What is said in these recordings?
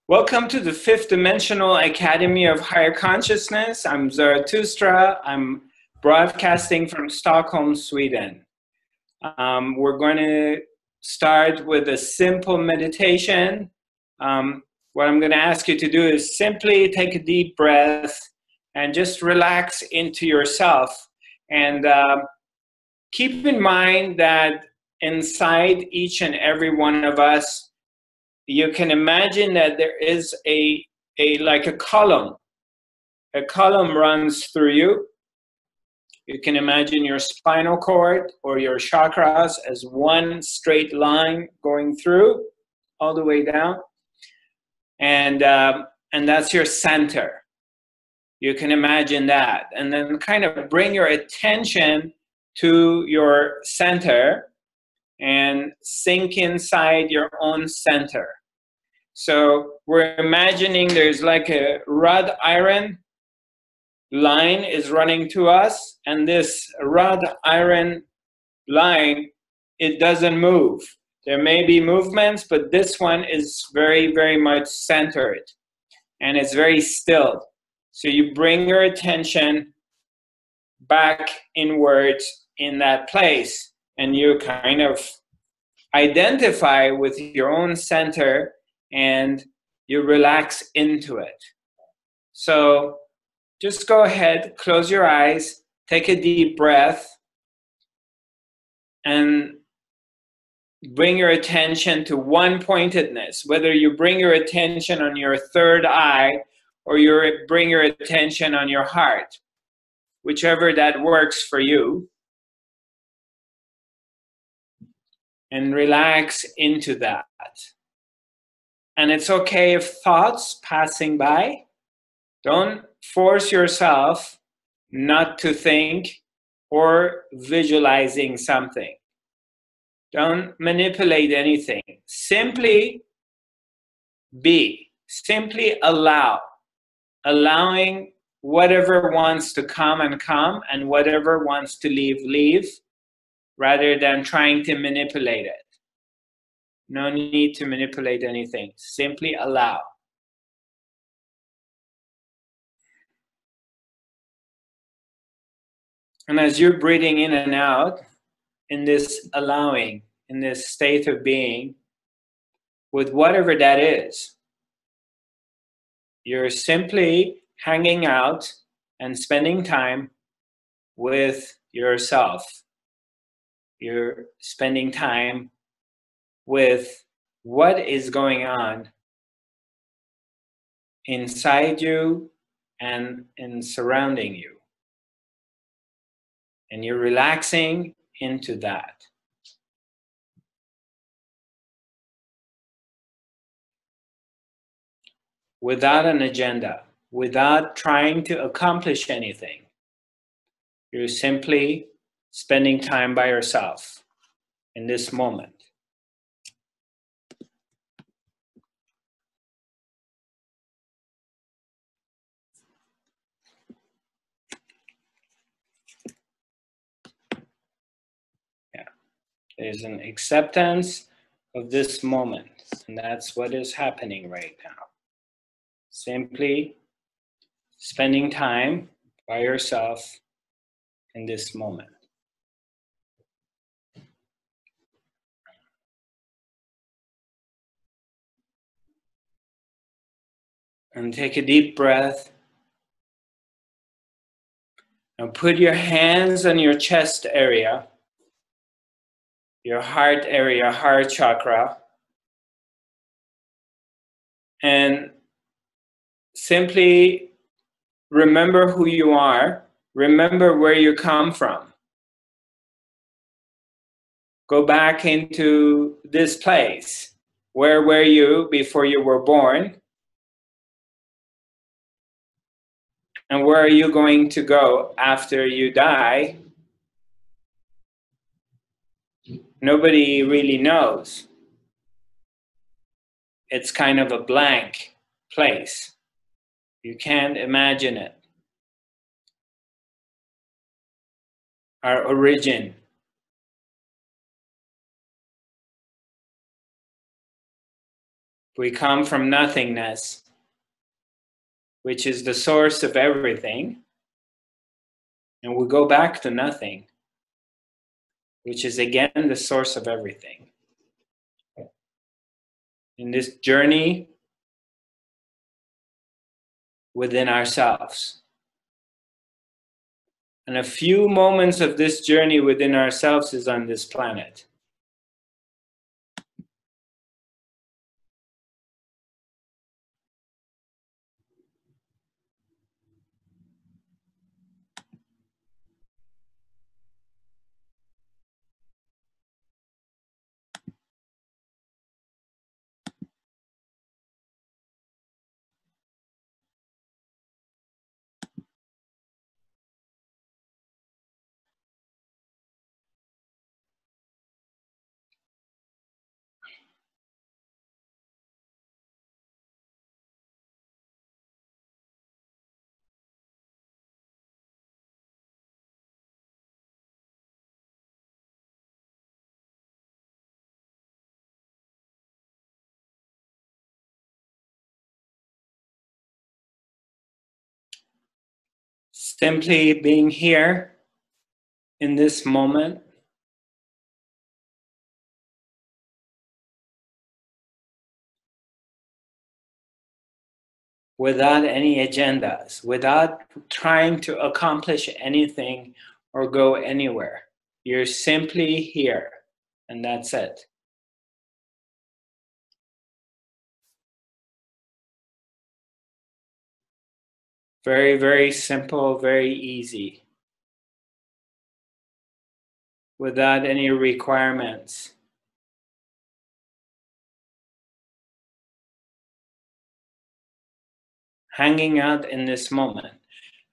Welcome to the Fifth Dimensional Academy of Higher Consciousness. I'm Zarathustra. I'm broadcasting from Stockholm, Sweden. We're going to start with a simple meditation. What I'm going to ask you to do is simply take a deep breath and just relax into yourself. And keep in mind that inside each and every one of us, you can imagine that there is like a column. A column runs through you. You can imagine your spinal cord or your chakras as one straight line going through all the way down. And that's your center. You can imagine that. And then kind of bring your attention to your center and sink inside your own center. So we're imagining there's like a wrought iron line is running to us, and this wrought iron line, it doesn't move. There may be movements, but this one is very, very much centered, and it's very still. So you bring your attention back inwards in that place, and you kind of identify with your own center, and you relax into it. So just go ahead, close your eyes, take a deep breath, and bring your attention to one pointedness. Whether you bring your attention on your third eye or you bring your attention on your heart, whichever that works for you. And relax into that. And it's okay if thoughts passing by, don't force yourself not to think or visualizing something. Don't manipulate anything. Simply be. Simply allow. Allowing whatever wants to come, and whatever wants to leave, rather than trying to manipulate it. No need to manipulate anything. Simply allow. And as you're breathing in and out, in this allowing, in this state of being, with whatever that is, you're simply hanging out and spending time with yourself. You're spending time with what is going on inside you and surrounding you. And you're relaxing into that. Without an agenda, without trying to accomplish anything. You're simply spending time by yourself in this moment. There's an acceptance of this moment, and that's what is happening right now. Simply spending time by yourself in this moment. And take a deep breath. Now put your hands on your chest area, your heart area, heart chakra, and simply remember who you are. Remember where you come from. Go back into this place. Where were you before you were born? And where are you going to go after you die? Nobody really knows. It's kind of a blank place. You can't imagine it. Our origin. We come from nothingness, which is the source of everything, and we go back to nothing, which is again the source of everything. In this journey within ourselves. And a few moments of this journey within ourselves is on this planet. Simply being here in this moment, without any agendas, without trying to accomplish anything or go anywhere. You're simply here, and that's it. Very, very simple, very easy, without any requirements. Hanging out in this moment.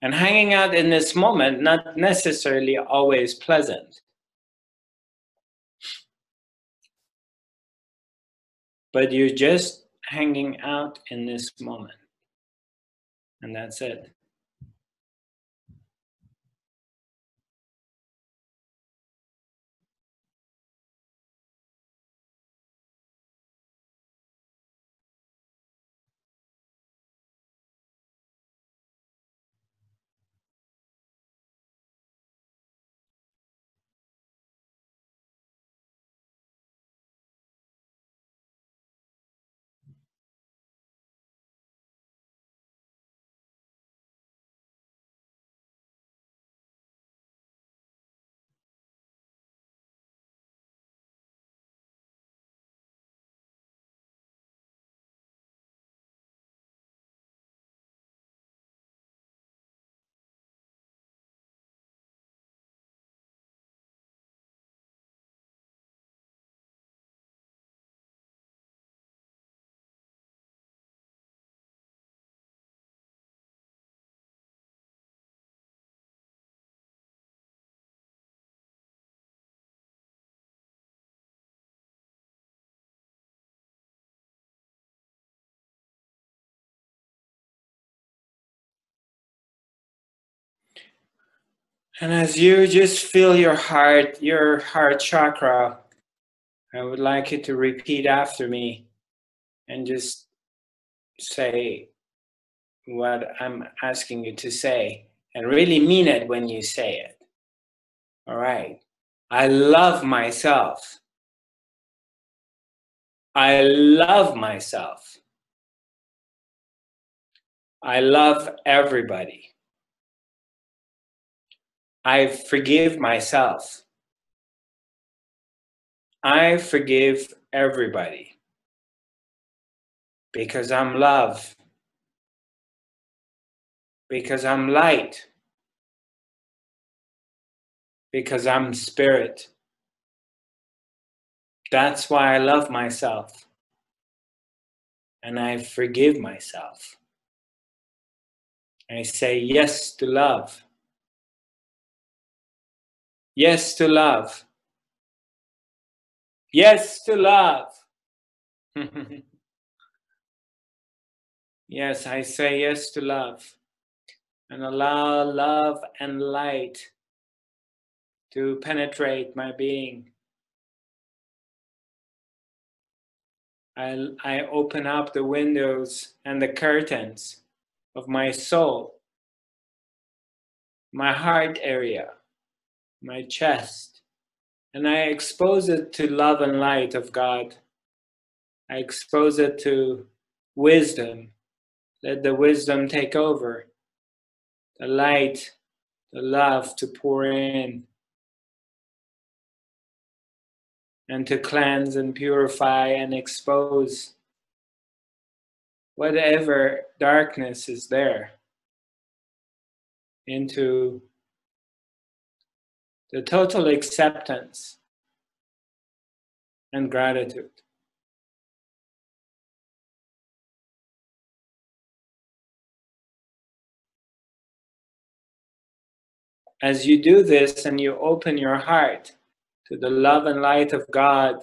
And hanging out in this moment, not necessarily always pleasant. But you're just hanging out in this moment. And that's it. And as you just feel your heart chakra, I would like you to repeat after me and just say what I'm asking you to say and really mean it when you say it. All right. I love myself. I love myself. I love everybody. I forgive myself. I forgive everybody because I'm love, because I'm light, because I'm spirit. That's why I love myself and I forgive myself. I say yes to love. Yes to love. Yes to love. Yes, I say yes to love and allow love and light to penetrate my being. I open up the windows and the curtains of my soul, my heart area, my chest, and I expose it to love and light of God. I expose it to wisdom. Let the wisdom take over, the light, the love to pour in, and to cleanse and purify and expose whatever darkness is there into the total acceptance and gratitude. As you do this and you open your heart to the love and light of God,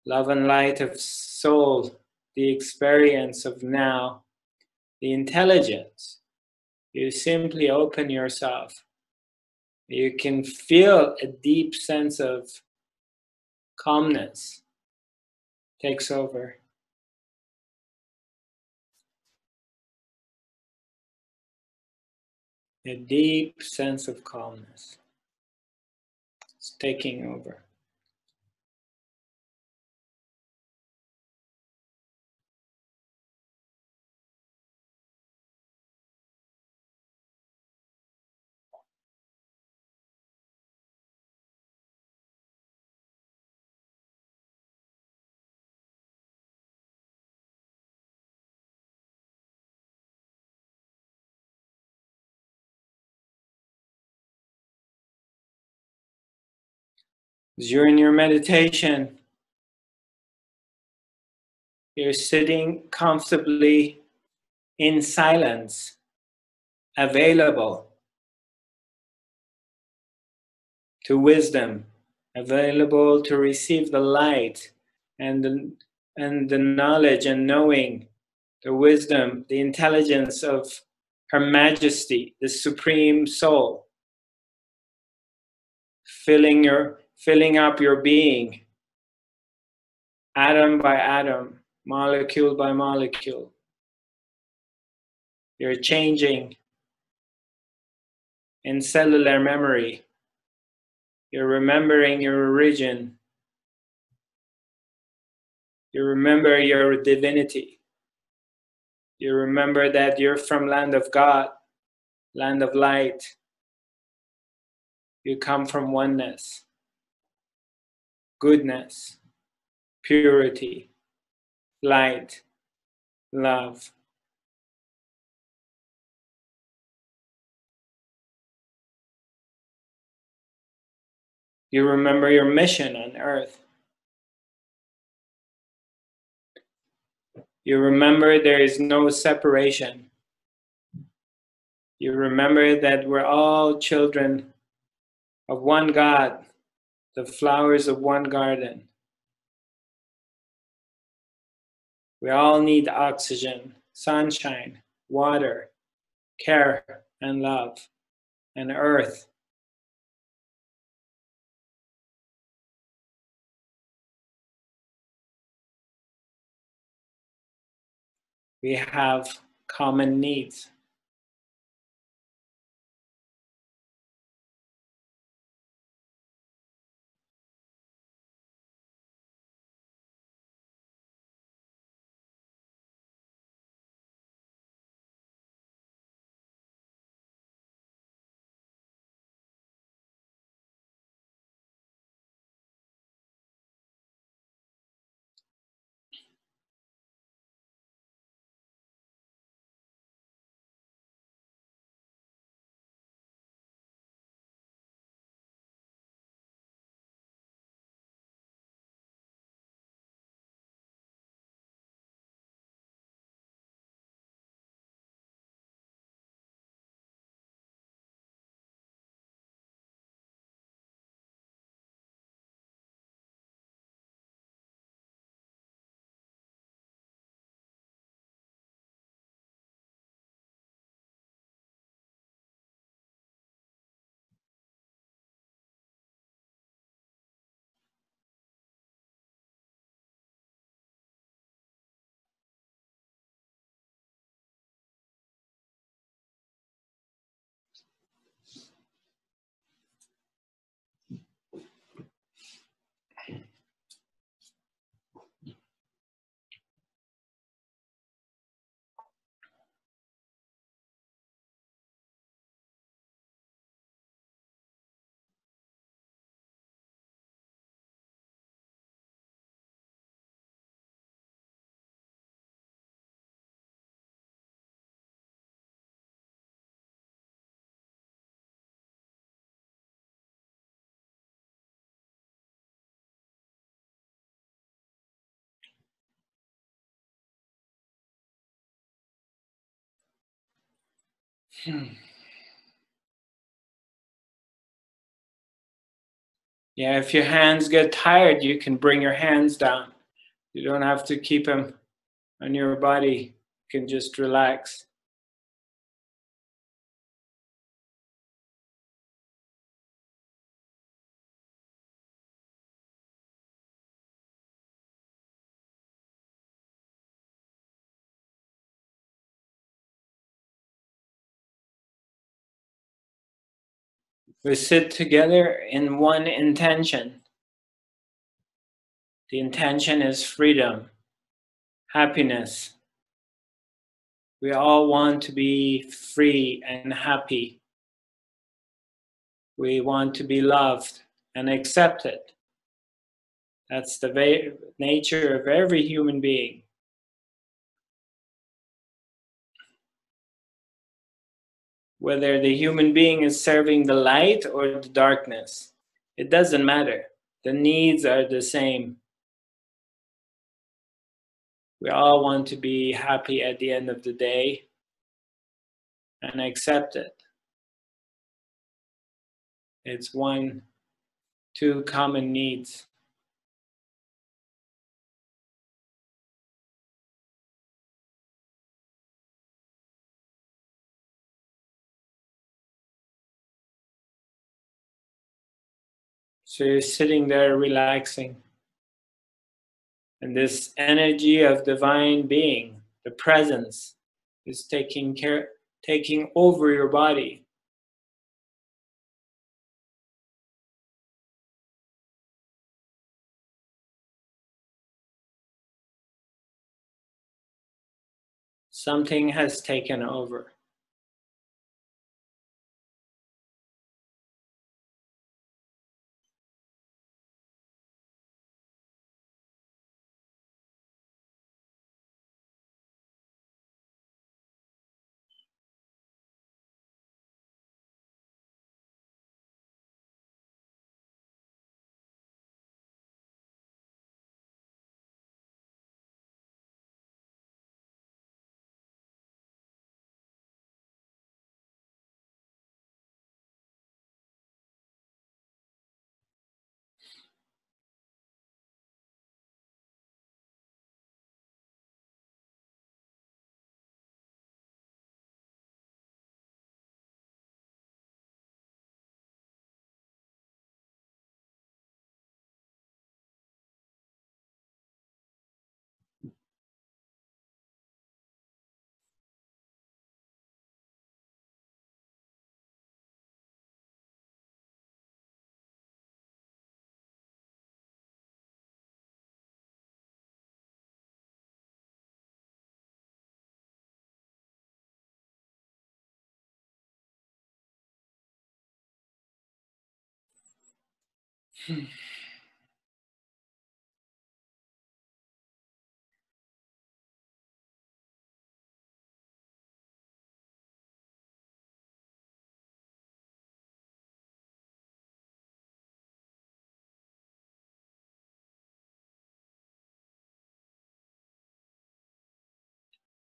love and light of soul, the experience of now, the intelligence, you simply open yourself. You can feel a deep sense of calmness takes over. A deep sense of calmness is taking over. As you're in your meditation, you're sitting comfortably in silence, available to wisdom, available to receive the light and the knowledge and knowing, the wisdom, the intelligence of Her Majesty, the Supreme Soul, filling up your being, atom by atom, molecule by molecule. You're changing in cellular memory. You're remembering your origin. You remember your divinity. You remember that you're from land of God, land of light. You come from oneness, goodness, purity, light, love. You remember your mission on earth. You remember there is no separation. You remember that we're all children of one God, the flowers of one garden. We all need oxygen, sunshine, water, care, and love, and earth. We have common needs. Yeah, if your hands get tired, you can bring your hands down. You don't have to keep them on your body. You can just relax. We sit together in one intention. The intention is freedom, happiness. We all want to be free and happy. We want to be loved and accepted. That's the nature of every human being. Whether the human being is serving the light or the darkness, it doesn't matter. The needs are the same. We all want to be happy at the end of the day and accept it. It's two common needs. So you're sitting there relaxing. And this energy of divine being, the presence, is taking over your body. Something has taken over.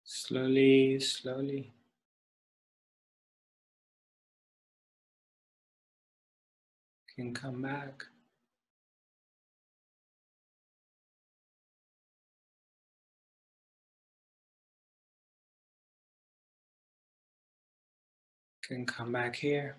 Slowly, slowly. You can come back. You can come back here.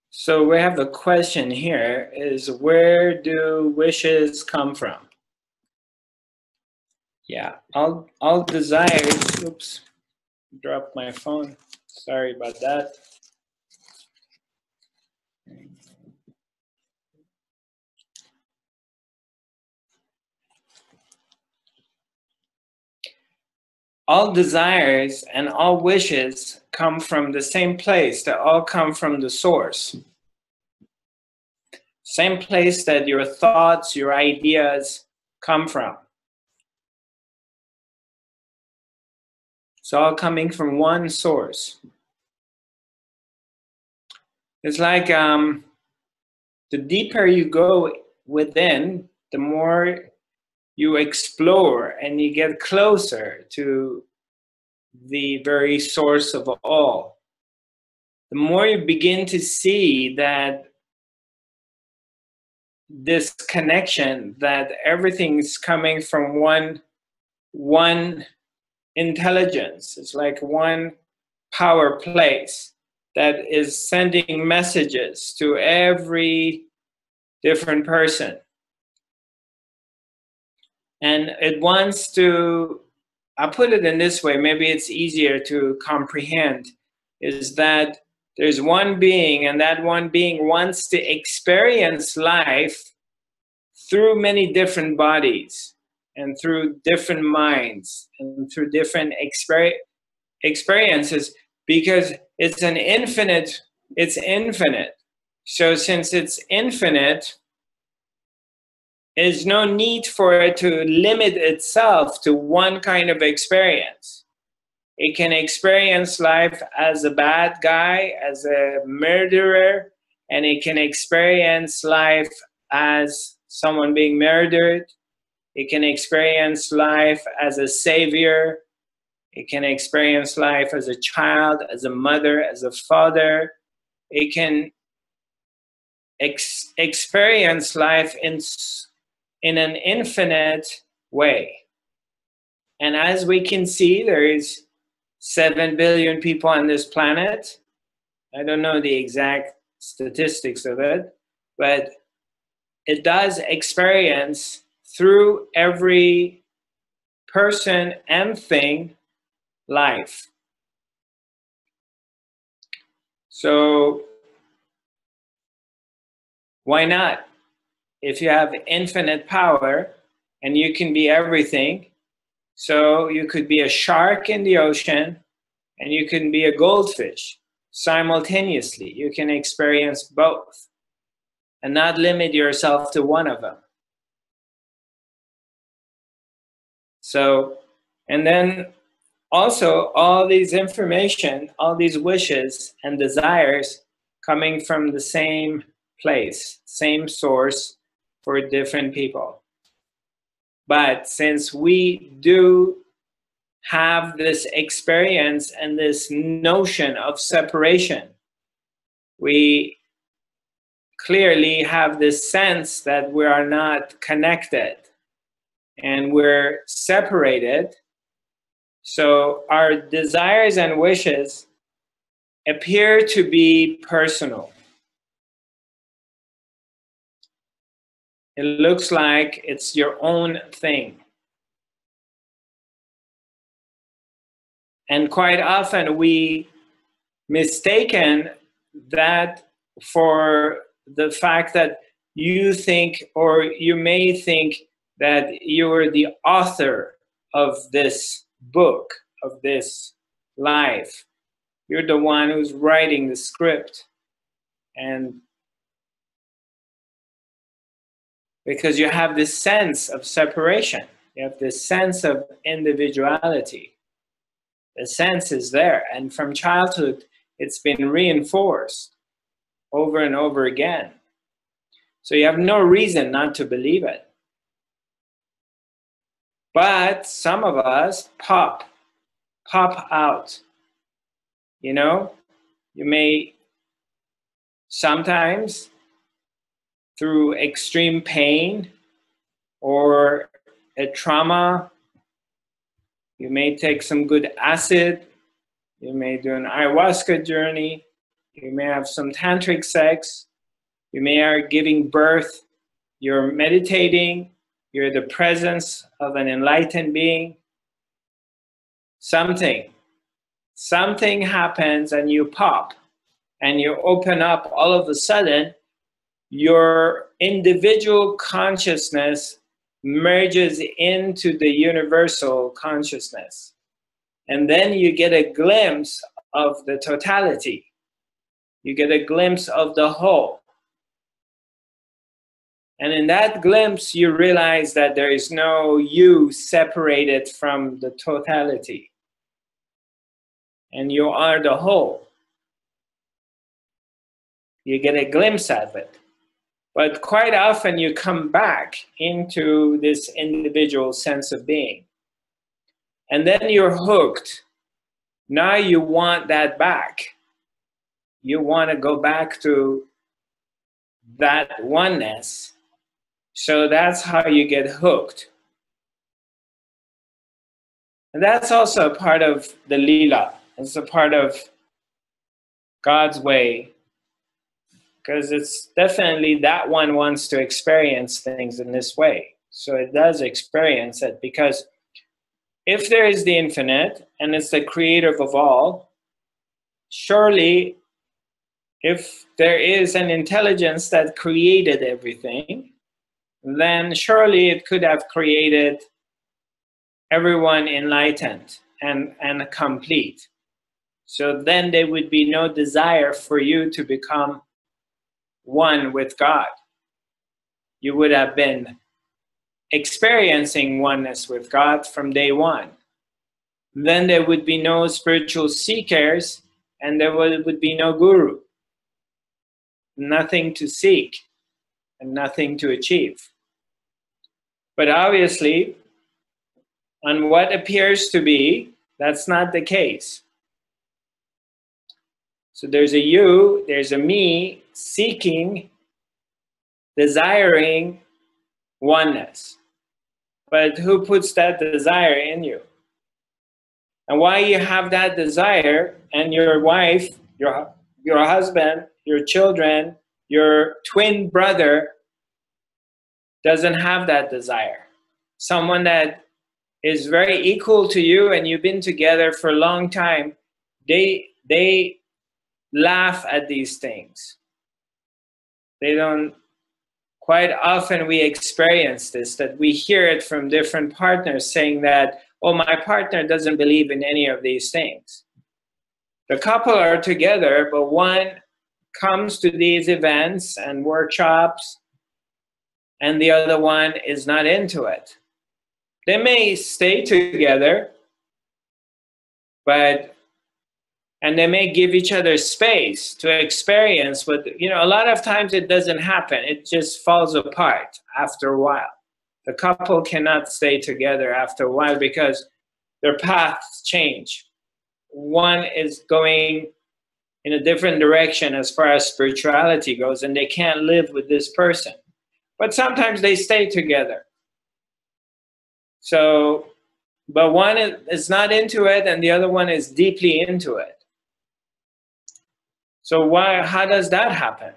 So we have a question here, is where do wishes come from? Yeah, all desires, oops, dropped my phone. Sorry about that. all desires and all wishes come from the same place. They all come from the source. Same place that your thoughts, your ideas come from. It's all coming from one source. It's like the deeper you go within, the more you explore and you get closer to the very source of all. The more you begin to see that this connection, that everything's coming from one intelligence. It's like one power place that is sending messages to every different person. And it wants to, I'll put it in this way, maybe it's easier to comprehend, is that there's one being, and that one being wants to experience life through many different bodies and through different minds and through different experiences, because it's infinite. So since it's infinite, there's no need for it to limit itself to one kind of experience. It can experience life as a bad guy, as a murderer, and it can experience life as someone being murdered. It can experience life as a savior. It can experience life as a child, as a mother, as a father. It can experience life in an infinite way. And as we can see, there is 7 billion people on this planet. I don't know the exact statistics of it, but it does experience through every person and thing life. So why not? If you have infinite power and you can be everything, so you could be a shark in the ocean and you can be a goldfish simultaneously. You can experience both and not limit yourself to one of them. So, and then also all these information, all these wishes and desires coming from the same place, same source for different people. But since we do have this experience and this notion of separation, we clearly have this sense that we are not connected and we're separated. So our desires and wishes appear to be personal. It looks like it's your own thing. And quite often we mistaken that for the fact that you think, or you may think, that you're the author of this book, of this life. You're the one who's writing the script. And because you have this sense of separation, you have this sense of individuality. The sense is there, and from childhood, it's been reinforced over and over again. So you have no reason not to believe it. But some of us pop out. You know, you may sometimes through extreme pain or a trauma, you may take some good acid, you may do an ayahuasca journey, you may have some tantric sex, you may are giving birth, you're meditating, you're the presence of an enlightened being. Something happens and you pop and you open up. All of a sudden, your individual consciousness merges into the universal consciousness. And then you get a glimpse of the totality. You get a glimpse of the whole. And in that glimpse, you realize that there is no you separated from the totality. And you are the whole. You get a glimpse of it. But quite often you come back into this individual sense of being. And then you're hooked. Now you want that back. You want to go back to that oneness. So that's how you get hooked. And that's also a part of the Leela. It's a part of God's way. Because it's definitely that one wants to experience things in this way. So it does experience it, because if there is the infinite and it's the creator of all, surely if there is an intelligence that created everything, then surely it could have created everyone enlightened and complete. So then there would be no desire for you to become one with God. You would have been experiencing oneness with God from day one. Then there would be no spiritual seekers, and there would be no guru. Nothing to seek and nothing to achieve. But obviously, on what appears to be, that's not the case. So there's a you, there's a me seeking, desiring oneness. But who puts that desire in you? And why you have that desire, and your wife, your husband, your children, your twin brother doesn't have that desire. Someone that is very equal to you and you've been together for a long time, they laugh at these things. They don't. Quite often we experience this, that we hear it from different partners saying that, oh, my partner doesn't believe in any of these things. The couple are together, but one comes to these events and workshops and the other one is not into it. They may stay together, and they may give each other space to experience, but a lot of times it doesn't happen. It just falls apart after a while. The couple cannot stay together after a while because their paths change. One is going in a different direction as far as spirituality goes, and they can't live with this person. But sometimes they stay together. So, but one is not into it and the other one is deeply into it. So how does that happen?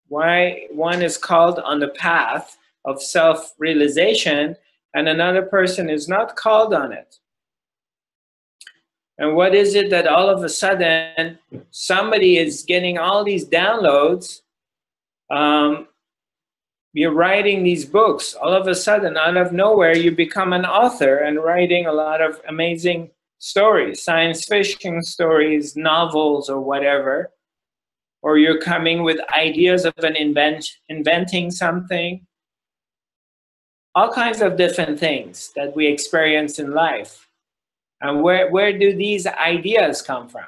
Why one is called on the path of self-realization and another person is not called on it? And what is it that all of a sudden somebody is getting all these downloads? You're writing these books. All of a sudden, out of nowhere, you become an author and writing a lot of amazing stories, science fiction stories, novels, or whatever. Or you're coming with ideas of inventing something. All kinds of different things that we experience in life. And where do these ideas come from?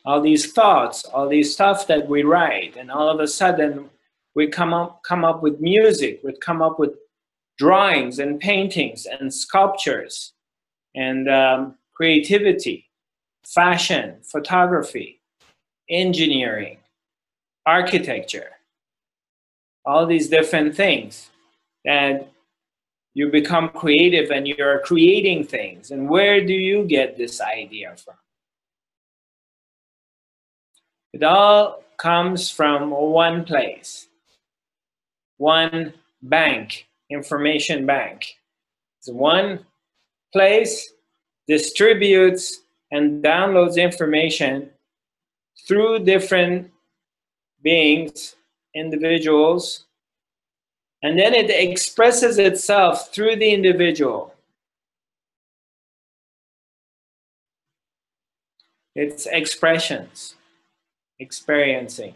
All these thoughts, all these stuff that we write, and all of a sudden we come up with music, we come up with drawings and paintings and sculptures and creativity, fashion, photography, engineering, architecture, all these different things. And you become creative and you're creating things. And where do you get this idea from? It all comes from one place, one bank, information bank. It's one place distributes and downloads information through different beings, individuals, And then it expresses itself through the individual. It's expressions, experiencing.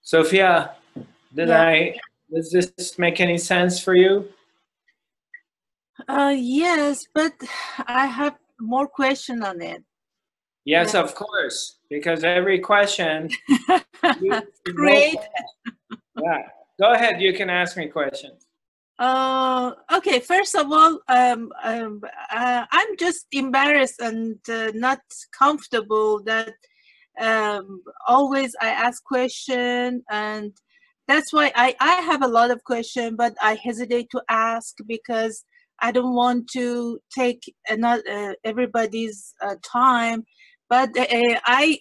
Sophia, does this make any sense for you? Yes, but I have more question on it. Yes, of course, because every question Great. Yeah, go ahead. You can ask me questions. Okay, first of all, I'm just embarrassed and not comfortable that always I ask question, and that's why I have a lot of question, but I hesitate to ask because I don't want to take everybody's time. But I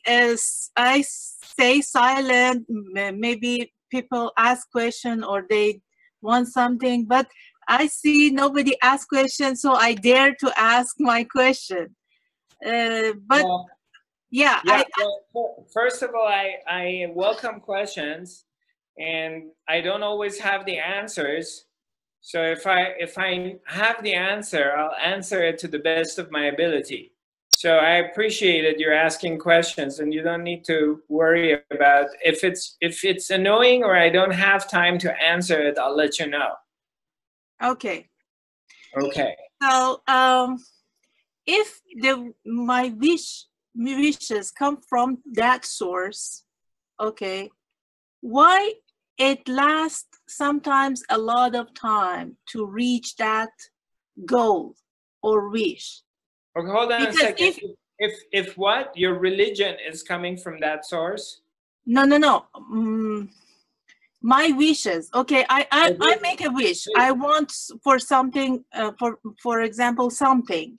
stay silent. Maybe people ask question or they want something, but I see nobody ask questions, so I dare to ask my question. But well, yeah, well, first of all, I welcome questions, and I don't always have the answers. So if I have the answer, I'll answer it to the best of my ability. So I appreciate it. You're asking questions, and you don't need to worry about if it's annoying or I don't have time to answer it. I'll let you know. Okay. Okay. So if my wishes come from that source, okay, why it lasts sometimes a lot of time to reach that goal or wish? Okay, hold on Because a second. If what? Your religion is coming from that source? No. My wishes. Okay, I make a wish. I want for something, for example, something.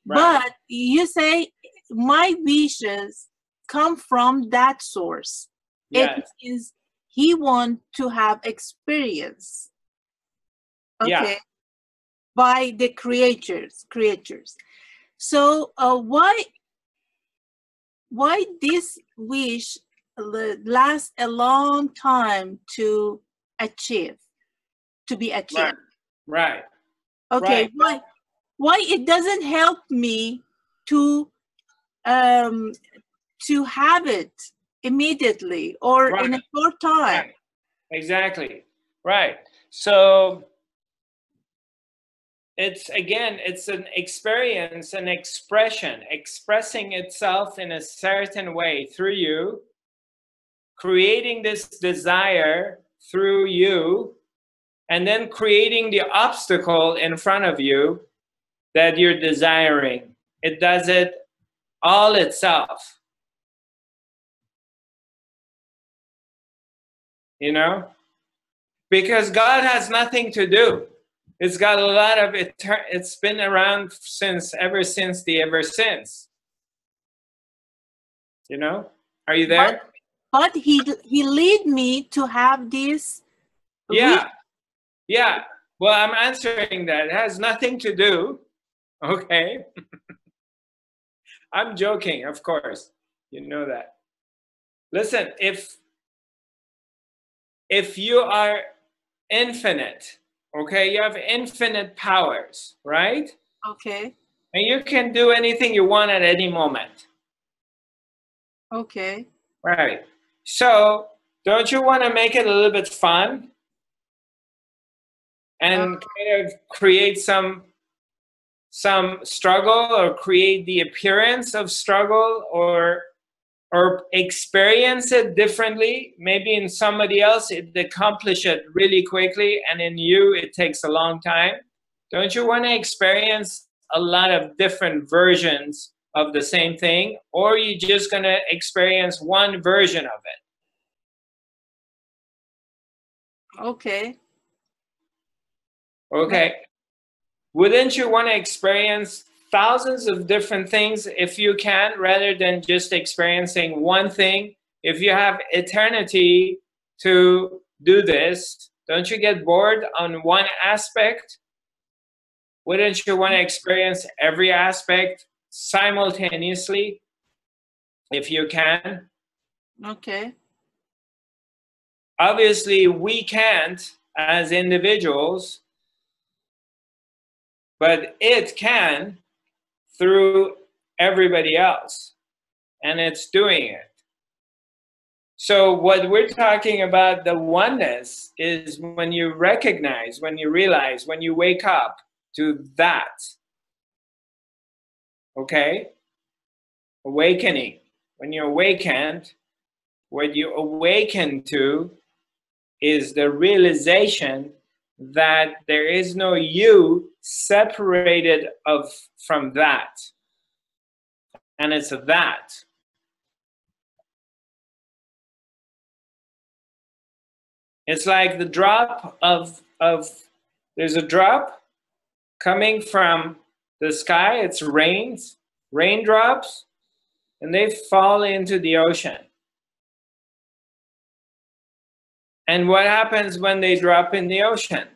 Right. But you say my wishes come from that source. Yes. It means he want to have experience. Okay. Yeah. By the creatures. So why this wish lasts a long time to achieve, to be achieved? Right. Okay. Right. Why it doesn't help me to have it immediately or in a short time? Right. Exactly. Right. So it's an experience, an expression, expressing itself in a certain way through you, creating this desire through you, and then creating the obstacle in front of you that you're desiring. It does it all itself. You know? Because God has nothing to do. It's got a lot of it's been around ever since the ever since. You know? Are you there? But he lead me to have this. Yeah. Yeah. Well, I'm answering that. It has nothing to do. Okay. I'm joking, of course. You know that. Listen, if you are infinite, okay, you have infinite powers, right? Okay. And you can do anything you want at any moment. Okay. Right. So don't you want to make it a little bit fun and kind of create some struggle, or create the appearance of struggle, or experience it differently? Maybe in somebody else it accomplish it really quickly, and in you it takes a long time. Don't you want to experience a lot of different versions of the same thing, or are you just going to experience one version of it? Okay. Okay. Wouldn't you want to experience thousands of different things if you can, rather than just experiencing one thing? If you have eternity to do this, don't you get bored on one aspect? Wouldn't you want to experience every aspect simultaneously, if you can. Okay. Obviously, we can't as individuals, but it can through everybody else, and it's doing it. So what we're talking about, the oneness, is when you recognize, when you realize, when you wake up to that, okay? Awakening. When you awakened, what you awaken to is the realization that there is no you separated from that. And it's that. It's like the drop of there's a drop coming from the sky. It's raindrops, and they fall into the ocean. And what happens when they drop in the ocean?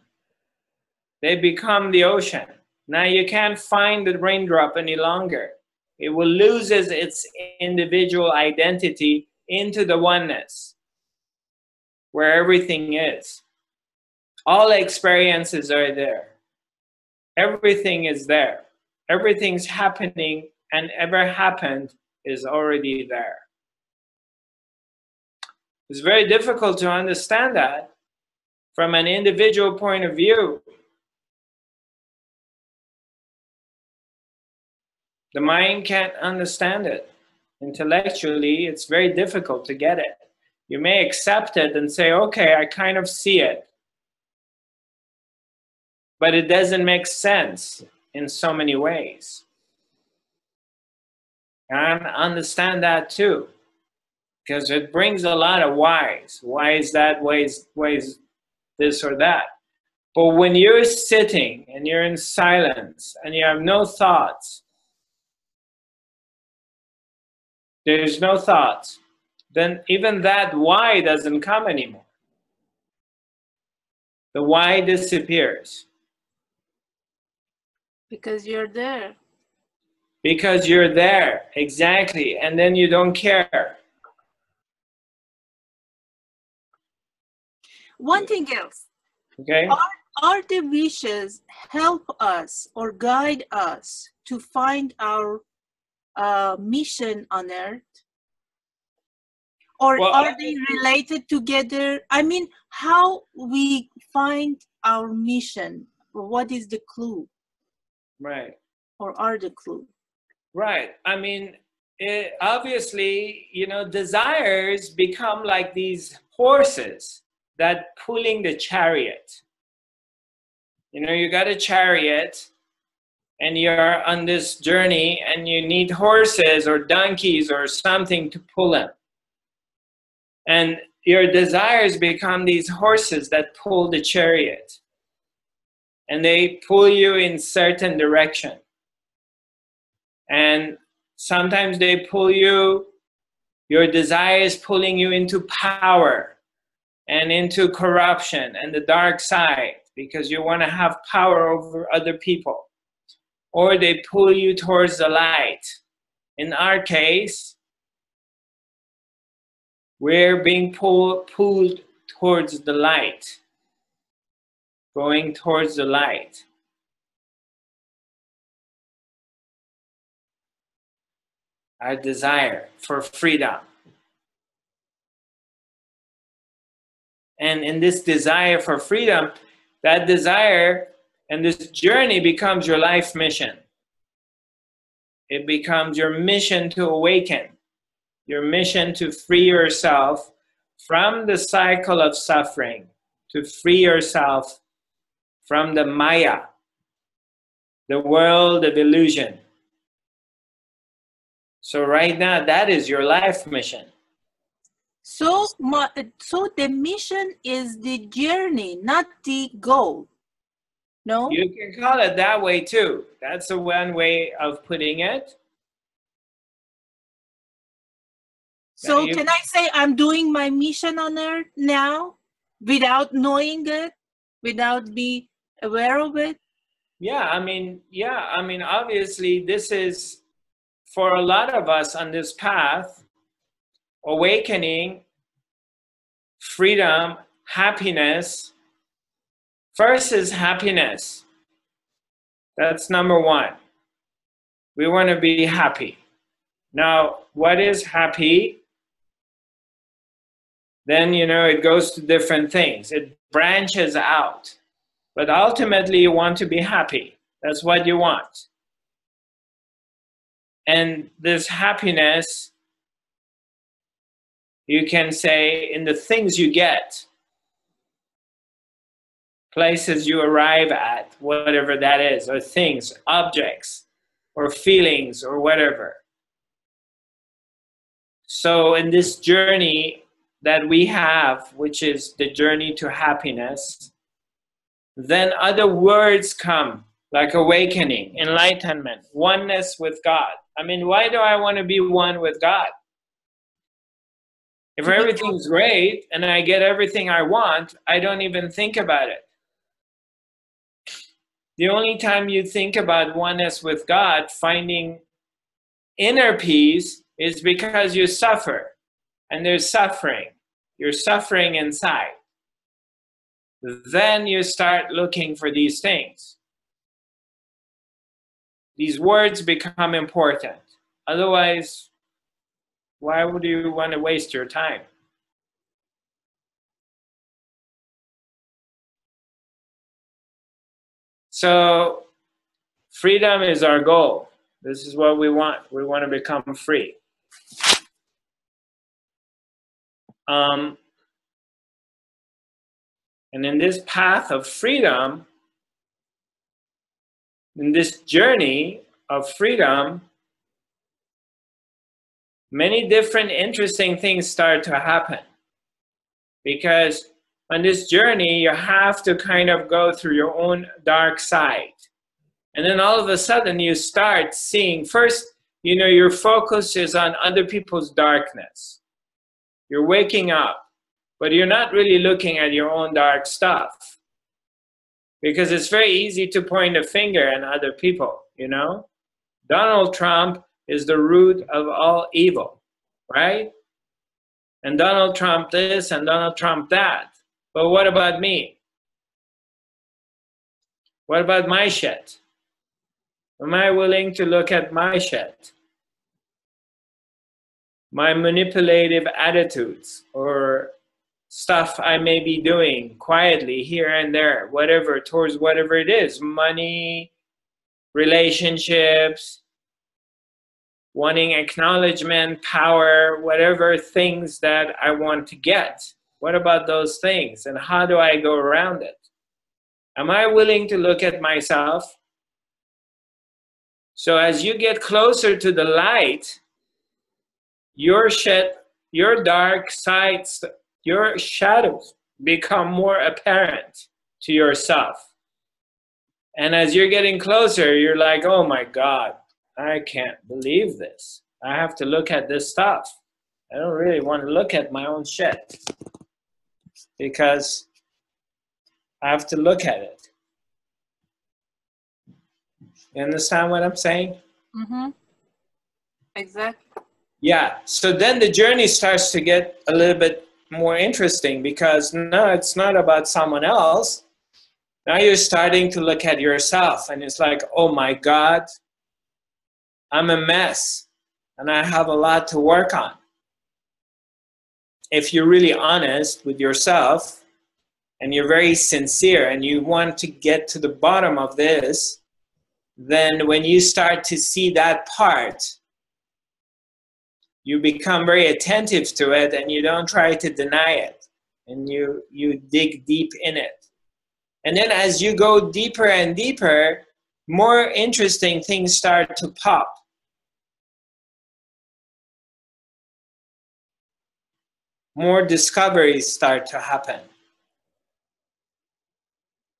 They become the ocean. Now you can't find the raindrop any longer. It will loses its individual identity into the oneness, where everything is. All experiences are there. Everything is there. Everything's happening, and ever happened is already there. It's very difficult to understand that from an individual point of view. The mind can't understand it. Intellectually, it's very difficult to get it. You may accept it and say, okay, I kind of see it. But it doesn't make sense in so many ways. And I understand that too, because it brings a lot of whys. Why is that? Why is this or that? But when you're sitting and you're in silence and you have no thoughts, there's no thoughts, then even that why doesn't come anymore. The why disappears. Because you're there. Because you're there, exactly, and then you don't care. One thing else. Okay. Are the wishes help us or guide us to find our mission on earth? Or are they related together? I mean, how we find our mission? What is the clue? Right. Or are the clue? Right. I mean, obviously, desires become like these horses that pulling the chariot. You got a chariot and you're on this journey and you need horses or donkeys or something to pull them. And your desires become these horses that pull the chariot. And they pull you in certain direction. And sometimes they pull you, your desire is pulling you into power and into corruption and the dark side because you want to have power over other people. Or they pull you towards the light. In our case, we're being pulled towards the light, going towards the light. Our desire for freedom. And in this desire for freedom, that desire and this journey becomes your life mission. It becomes your mission to awaken, your mission to free yourself from the cycle of suffering, to free yourself from the Maya, the world of illusion. So right now, that is your life mission. So the mission is the journey, not the goal. No? You can call it that way too. That's the one way of putting it. So can I say I'm doing my mission on earth now without knowing it, without being aware of it? Yeah, I mean, obviously this is for a lot of us on this path, awakening, freedom, happiness, first is happiness. That's number one. We want to be happy. Now, what is happy? Then, it goes to different things. It branches out. But ultimately, you want to be happy. That's what you want. And this happiness, you can say, in the things you get, places you arrive at, whatever that is, or things, objects, or feelings, or whatever. So in this journey that we have, which is the journey to happiness, then other words come, like awakening, enlightenment, oneness with God. I mean, why do I want to be one with God? If everything's great and I get everything I want, I don't even think about it. The only time you think about oneness with God, finding inner peace, is because you suffer. And there's suffering. You're suffering inside. Then you start looking for these things. These words become important. Otherwise, why would you want to waste your time? So, freedom is our goal. This is what we want. We want to become free. And in this path of freedom, in this journey of freedom, many different interesting things start to happen. Because on this journey, you have to kind of go through your own dark side. And then all of a sudden you start seeing, first, your focus is on other people's darkness. You're waking up, but you're not really looking at your own dark stuff. Because it's very easy to point a finger at other people, Donald Trump is the root of all evil, right? And Donald Trump this and Donald Trump that. But what about me? What about my shit? Am I willing to look at my shit? My manipulative attitudes or stuff I may be doing quietly here and there, whatever, towards whatever it is, money, relationships, wanting acknowledgement, power, whatever things that I want to get. What about those things and how do I go around it? Am I willing to look at myself? So as you get closer to the light, your dark sides, your shadows become more apparent to yourself. And as you're getting closer, you're like, oh my God, I can't believe this. I have to look at this stuff. I don't really want to look at my own shit because I have to look at it. You understand what I'm saying? Mm-hmm. Exactly. Yeah. So then the journey starts to get a little bit more interesting because now it's not about someone else. Now you're starting to look at yourself and it's like, oh my God, I'm a mess and I have a lot to work on. If you're really honest with yourself and you're very sincere and you want to get to the bottom of this, then when you start to see that part, you become very attentive to it and you don't try to deny it. And you dig deep in it. And then as you go deeper and deeper, more interesting things start to pop. More discoveries start to happen.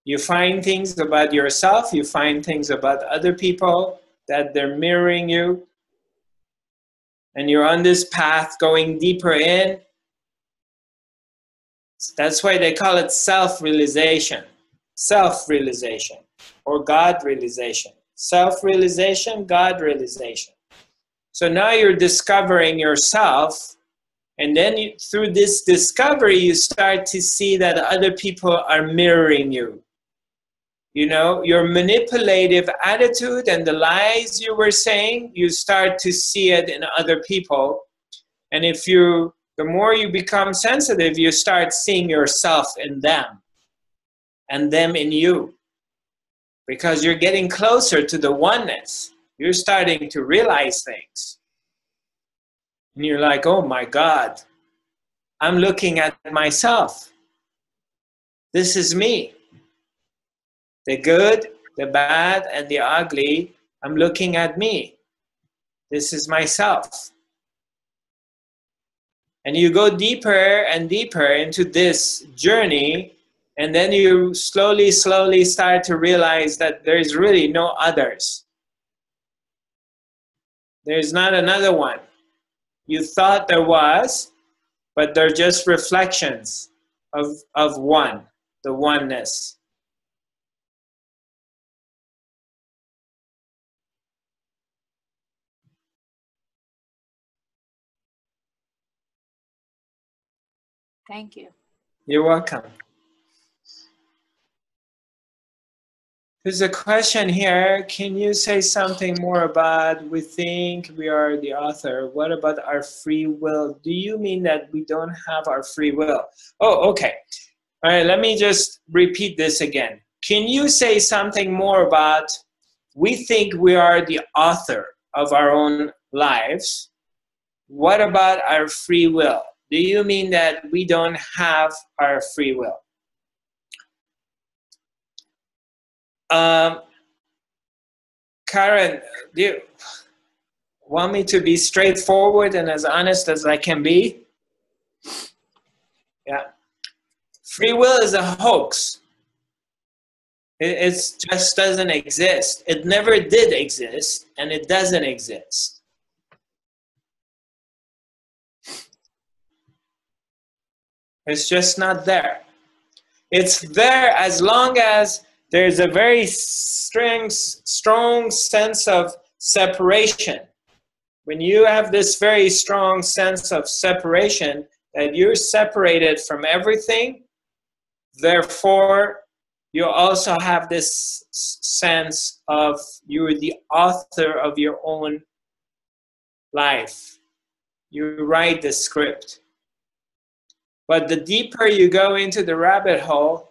You find things about yourself, you find things about other people that they're mirroring you. And you're on this path going deeper in. That's why they call it self-realization. Self-realization or God realization. Self-realization, God realization. So now you're discovering yourself, and then through this discovery, you start to see that other people are mirroring you. You know, your manipulative attitude and the lies you were saying, you start to see it in other people. And the more you become sensitive, you start seeing yourself in them and them in you. Because you're getting closer to the oneness. You're starting to realize things. And you're like, oh my God, I'm looking at myself. This is me. The good, the bad, and the ugly, I'm looking at me. This is myself. And you go deeper and deeper into this journey, and then you slowly start to realize that there's really no others. There's not another one. You thought there was, but they're just reflections of one, the oneness. Thank you. You're welcome. There's a question here. Can you say something more about we think we are the author? What about our free will? Do you mean that we don't have our free will? Oh, okay. All right, let me just repeat this again. Can you say something more about we think we are the author of our own lives? What about our free will? Do you mean that we don't have our free will? Karen, do you want me to be straightforward and as honest as I can be? Yeah. Free will is a hoax. It just doesn't exist. It never did exist, and it doesn't exist. It's just not there. It's there as long as there's a very strong sense of separation. When you have this very strong sense of separation, that you're separated from everything, therefore, you also have this sense of you're the author of your own life. You write the script. But the deeper you go into the rabbit hole,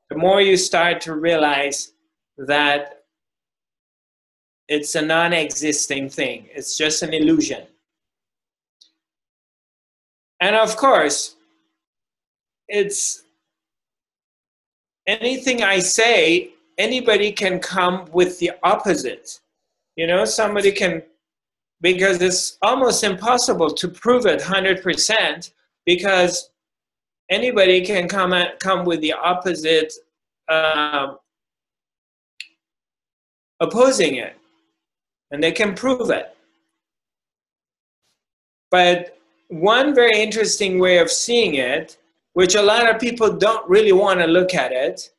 the more you start to realize that it's a non-existing thing. It's just an illusion. And of course, it's anything I say, anybody can come with the opposite. You know, somebody can, because it's almost impossible to prove it 100%, because anybody can come with the opposite, opposing it, and they can prove it. But one very interesting way of seeing it, which a lot of people don't really want to look at it,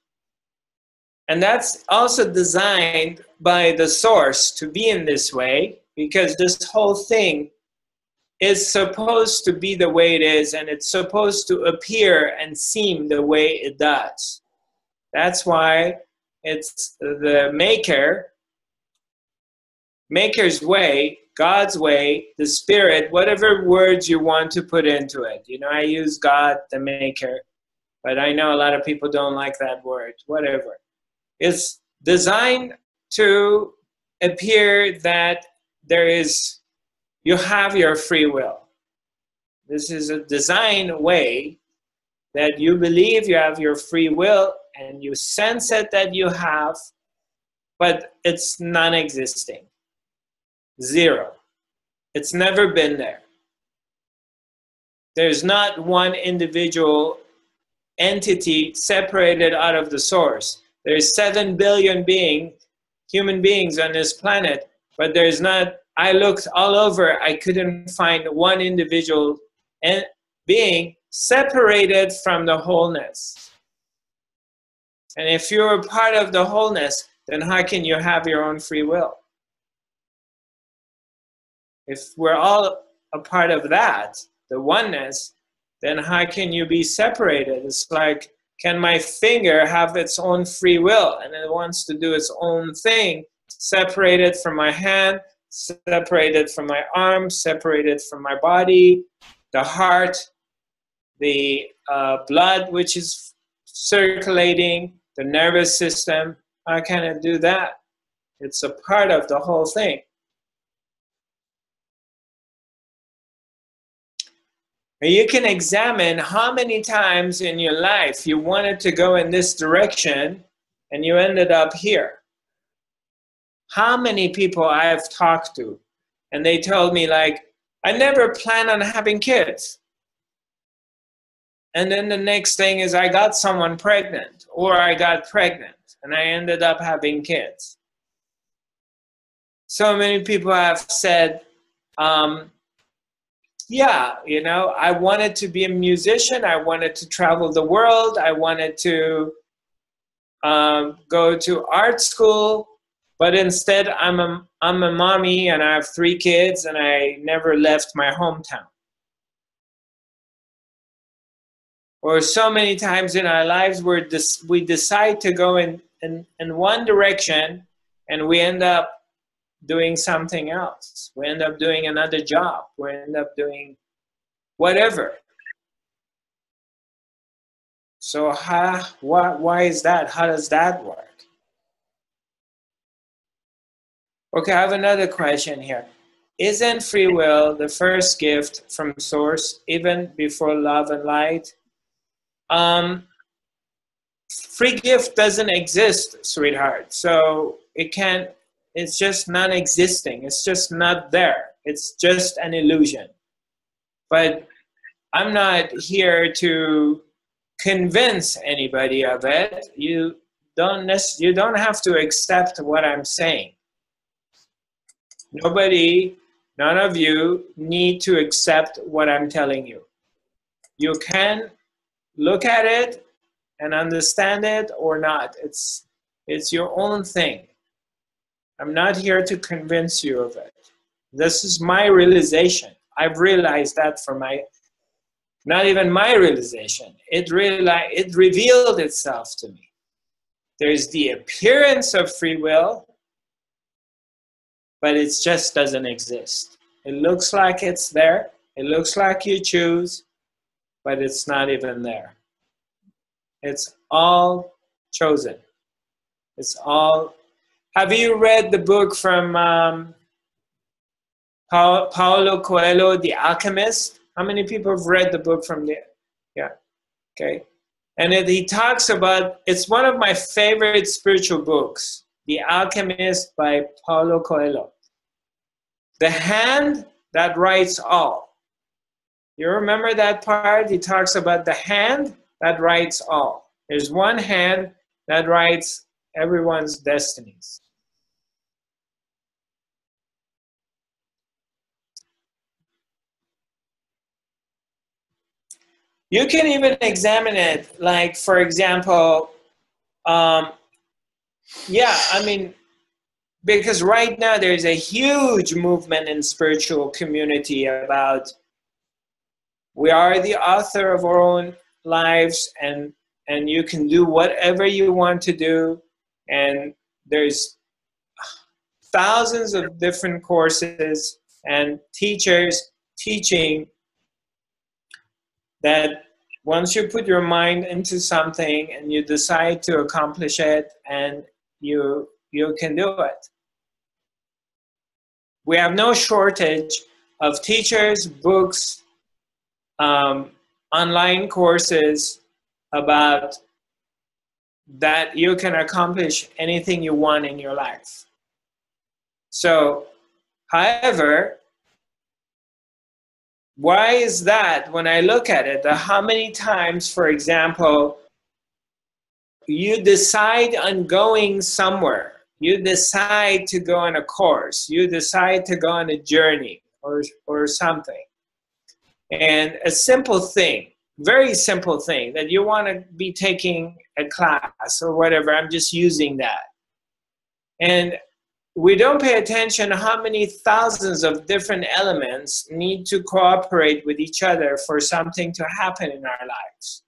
and that's also designed by the source to be in this way, because this whole thing is supposed to be the way it is, and it's supposed to appear and seem the way it does. That's why it's the maker's way, God's way, the spirit, whatever words you want to put into it. You know, I use God, the maker, but I know a lot of people don't like that word, whatever. It's designed to appear that you have your free will. This is a design way that you believe you have your free will and you sense it that you have, but it's non-existing. Zero. It's never been there. There's not one individual entity separated out of the source. There's 7 billion human beings on this planet, but there's not, I looked all over, I couldn't find one individual being separated from the wholeness. And if you're a part of the wholeness, then how can you have your own free will? If we're all a part of that, the oneness, then how can you be separated? It's like, can my finger have its own free will and it wants to do its own thing, separated from my hand, separated from my arm, separated from my body, the heart, the blood which is circulating, the nervous system? How can it do that? It's a part of the whole thing. And you can examine how many times in your life you wanted to go in this direction and you ended up here. How many people I've talked to and they told me, like, I never planned on having kids. And then the next thing is I got someone pregnant, or I got pregnant and I ended up having kids. So many people have said, yeah, you know, I wanted to be a musician. I wanted to travel the world. I wanted to go to art school. But instead, I'm a mommy and I have 3 kids and I never left my hometown. Or so many times in our lives where we decide to go in one direction and we end up doing something else. We end up doing another job. We end up doing whatever. So why is that? How does that work? Okay, I have another question here. Isn't free will the first gift from Source, even before love and light? Free gift doesn't exist, sweetheart. So it's just non-existing. It's just not there. It's just an illusion. But I'm not here to convince anybody of it. You don't have to accept what I'm saying. None of you need to accept what I'm telling you. You can look at it and understand it or not. It's your own thing. I'm not here to convince you of it. This is my realization. I've realized that for not even my realization. It revealed itself to me. There's the appearance of free will, but it just doesn't exist. It looks like it's there. It looks like you choose, but it's not even there. It's all chosen. It's all. Have you read the book from Paulo Coelho, The Alchemist? How many people have read the book from there? Yeah, okay. And he talks about, it's one of my favorite spiritual books, The Alchemist by Paulo Coelho. The hand that writes all. You remember that part? He talks about the hand that writes all. There's one hand that writes everyone's destinies. You can even examine it, like, for example, yeah, I mean, because right now there's a huge movement in spiritual community about we are the author of our own lives, and you can do whatever you want to do, and there's thousands of different courses and teachers teaching that once you put your mind into something and you decide to accomplish it, and you can do it. We have no shortage of teachers, books, online courses about that you can accomplish anything you want in your life. So, however, why is that? When I look at it, how many times, for example, you decide on going somewhere, you decide to go on a course, you decide to go on a journey or something, and a simple thing, very simple thing, that you want to be taking a class or whatever, I'm just using that. And we don't pay attention how many thousands of different elements need to cooperate with each other for something to happen in our lives.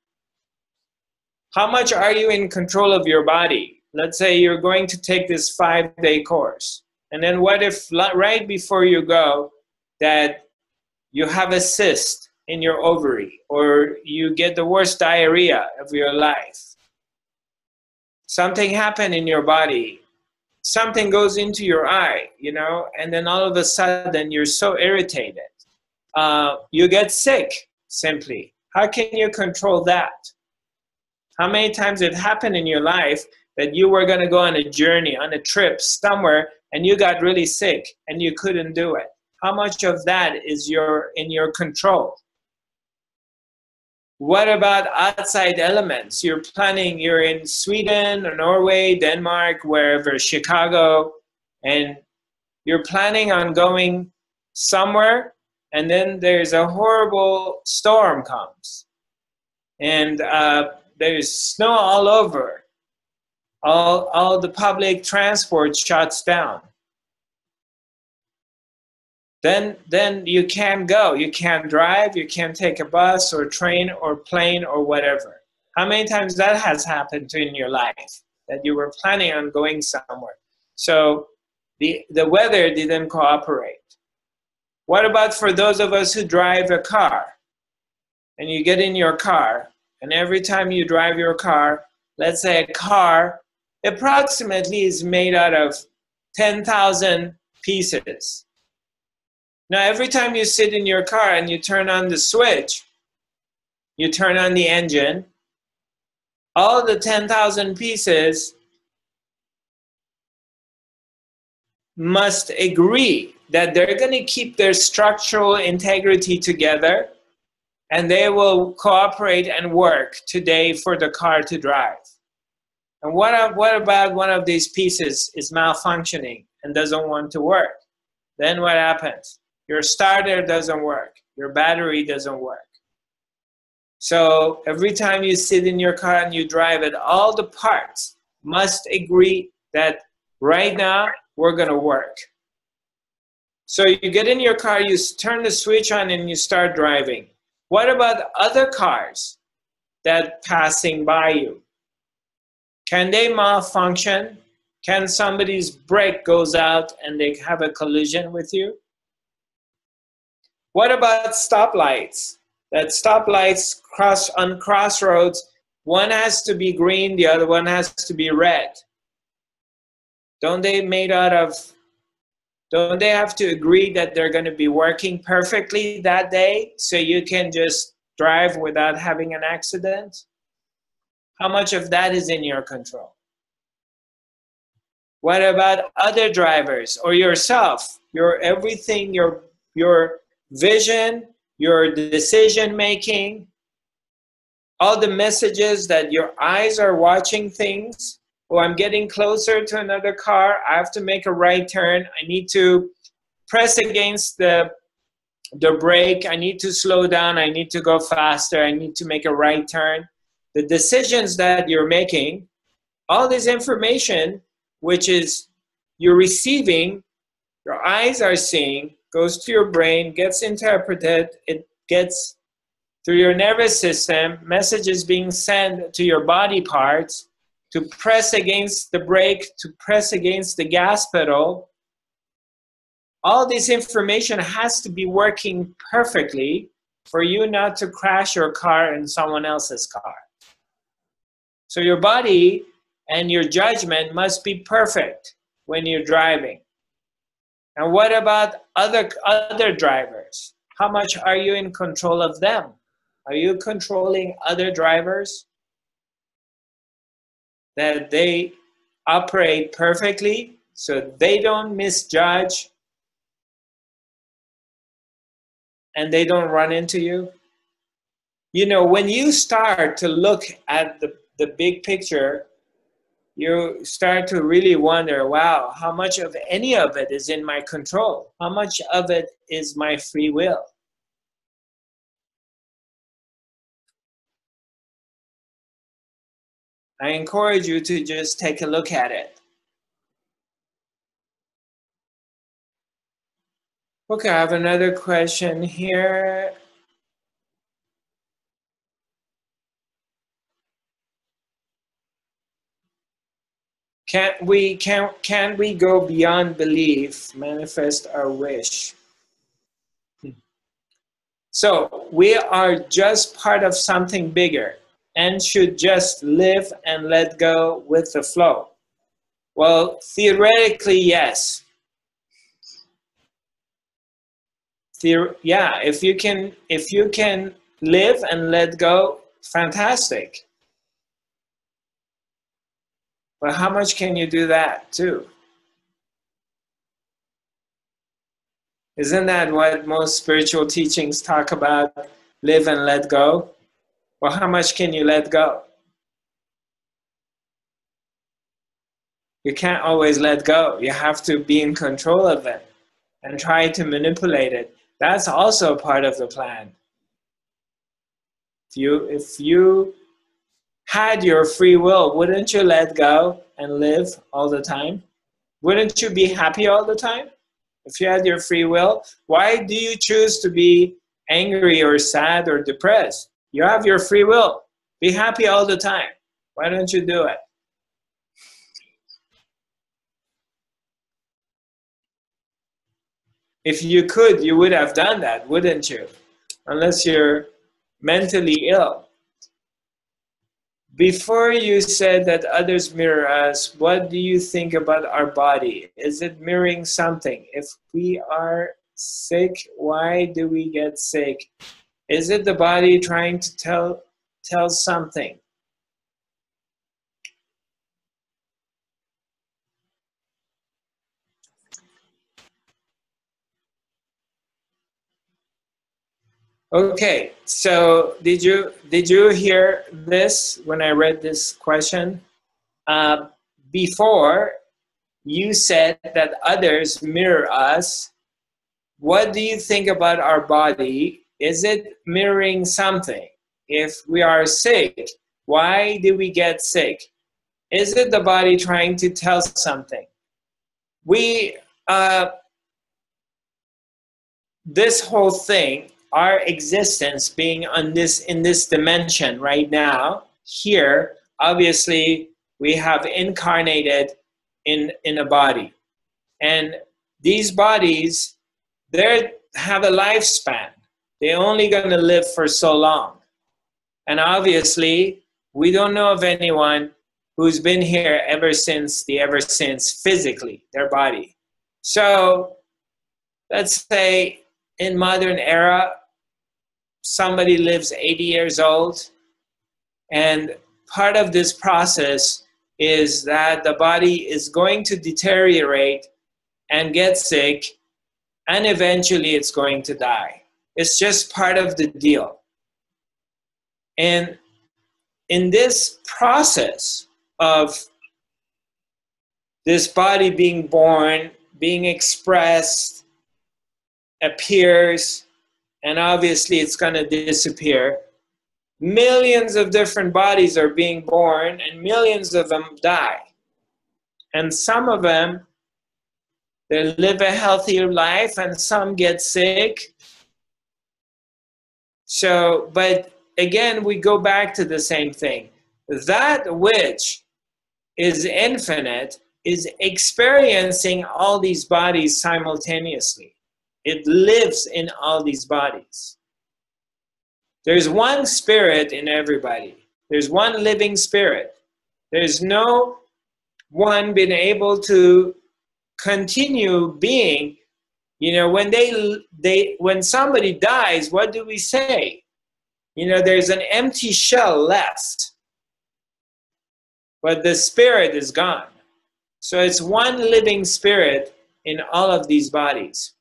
How much are you in control of your body? Let's say you're going to take this 5-day course. And then what if right before you go that you have a cyst in your ovary, or you get the worst diarrhea of your life? Something happened in your body. Something goes into your eye, you know, and then all of a sudden you're so irritated. You get sick, simply. How can you control that? How many times it happened in your life that you were going to go on a journey, on a trip somewhere, and you got really sick and you couldn't do it? How much of that is in your control? What about outside elements? You're planning, you're in Sweden or Norway, Denmark, wherever, Chicago, and you're planning on going somewhere, and then there's a horrible storm comes. And there's snow all over. All the public transport shuts down. Then you can't go. You can't drive. You can't take a bus or train or plane or whatever. How many times that has happened in your life, that you were planning on going somewhere? So the weather didn't cooperate. What about for those of us who drive a car? And you get in your car, and every time you drive your car, let's say a car approximately is made out of 10,000 pieces. Now, every time you sit in your car and you turn on the switch, you turn on the engine, all the 10,000 pieces must agree that they're going to keep their structural integrity together, and they will cooperate and work today for the car to drive. And what about one of these pieces is malfunctioning and doesn't want to work? Then what happens? Your starter doesn't work. Your battery doesn't work. So every time you sit in your car and you drive it, all the parts must agree that right now we're going to work. So you get in your car, you turn the switch on, and you start driving. What about other cars that passing by you? Can they malfunction? Can somebody's brake goes out and they have a collision with you? What about stoplights? That stoplights on crossroads, one has to be green, the other one has to be red. Don't they have to agree that they're going to be working perfectly that day so you can just drive without having an accident? How much of that is in your control? What about other drivers or yourself? Your everything, your vision, your decision making, all the messages that your eyes are watching things. Oh, I'm getting closer to another car. I have to make a right turn. I need to press against the brake. I need to slow down. I need to go faster. I need to make a right turn. The decisions that you're making, all this information, which is you're receiving, your eyes are seeing, goes to your brain, gets interpreted, it gets through your nervous system, messages being sent to your body parts to press against the brake, to press against the gas pedal. All this information has to be working perfectly for you not to crash your car in someone else's car. So your body and your judgment must be perfect when you're driving. And what about other drivers? How much are you in control of them? Are you controlling other drivers? That they operate perfectly so they don't misjudge and they don't run into you? You know, when you start to look at the big picture, you start to really wonder, wow, how much of any of it is in my control? How much of it is my free will? I encourage you to just take a look at it. Okay, I have another question here. Can we go beyond belief, manifest our wish? So we are just part of something bigger and should just live and let go with the flow. Well, theoretically, yes. Yeah, if you can live and let go, fantastic. But how much can you do that too? Isn't that what most spiritual teachings talk about? Live and let go? Well, how much can you let go? You can't always let go. You have to be in control of it and try to manipulate it. That's also part of the plan. If you had your free will, wouldn't you let go and live all the time? Wouldn't you be happy all the time? If you had your free will, why do you choose to be angry or sad or depressed? You have your free will. Be happy all the time. Why don't you do it? If you could, you would have done that, wouldn't you? Unless you're mentally ill. Before you said that others mirror us, what do you think about our body? Is it mirroring something? If we are sick, why do we get sick? Is it the body trying to tell something? Okay, so did you hear this when I read this question? Before you said that others mirror us. What do you think about our body? Is it mirroring something? If we are sick, why do we get sick? Is it the body trying to tell something? We this whole thing, our existence being on this in this dimension right now, here, obviously we have incarnated in a body. And these bodies, they have a lifespan. They're only going to live for so long. And obviously, we don't know of anyone who's been here ever since physically, their body. So let's say in modern era, somebody lives 80 years old, and part of this process is that the body is going to deteriorate and get sick, and eventually it's going to die. It's just part of the deal. And in this process of this body being born, being expressed, appears, and obviously it's going to disappear, millions of different bodies are being born and millions of them die. And some of them, they live a healthier life and some get sick. So, but again, we go back to the same thing. That which is infinite is experiencing all these bodies simultaneously. It lives in all these bodies. There's one spirit in everybody. There's one living spirit. There's no one been able to continue being. You know, when somebody dies, what do we say? You know, there's an empty shell left, but the spirit is gone. So it's one living spirit in all of these bodies.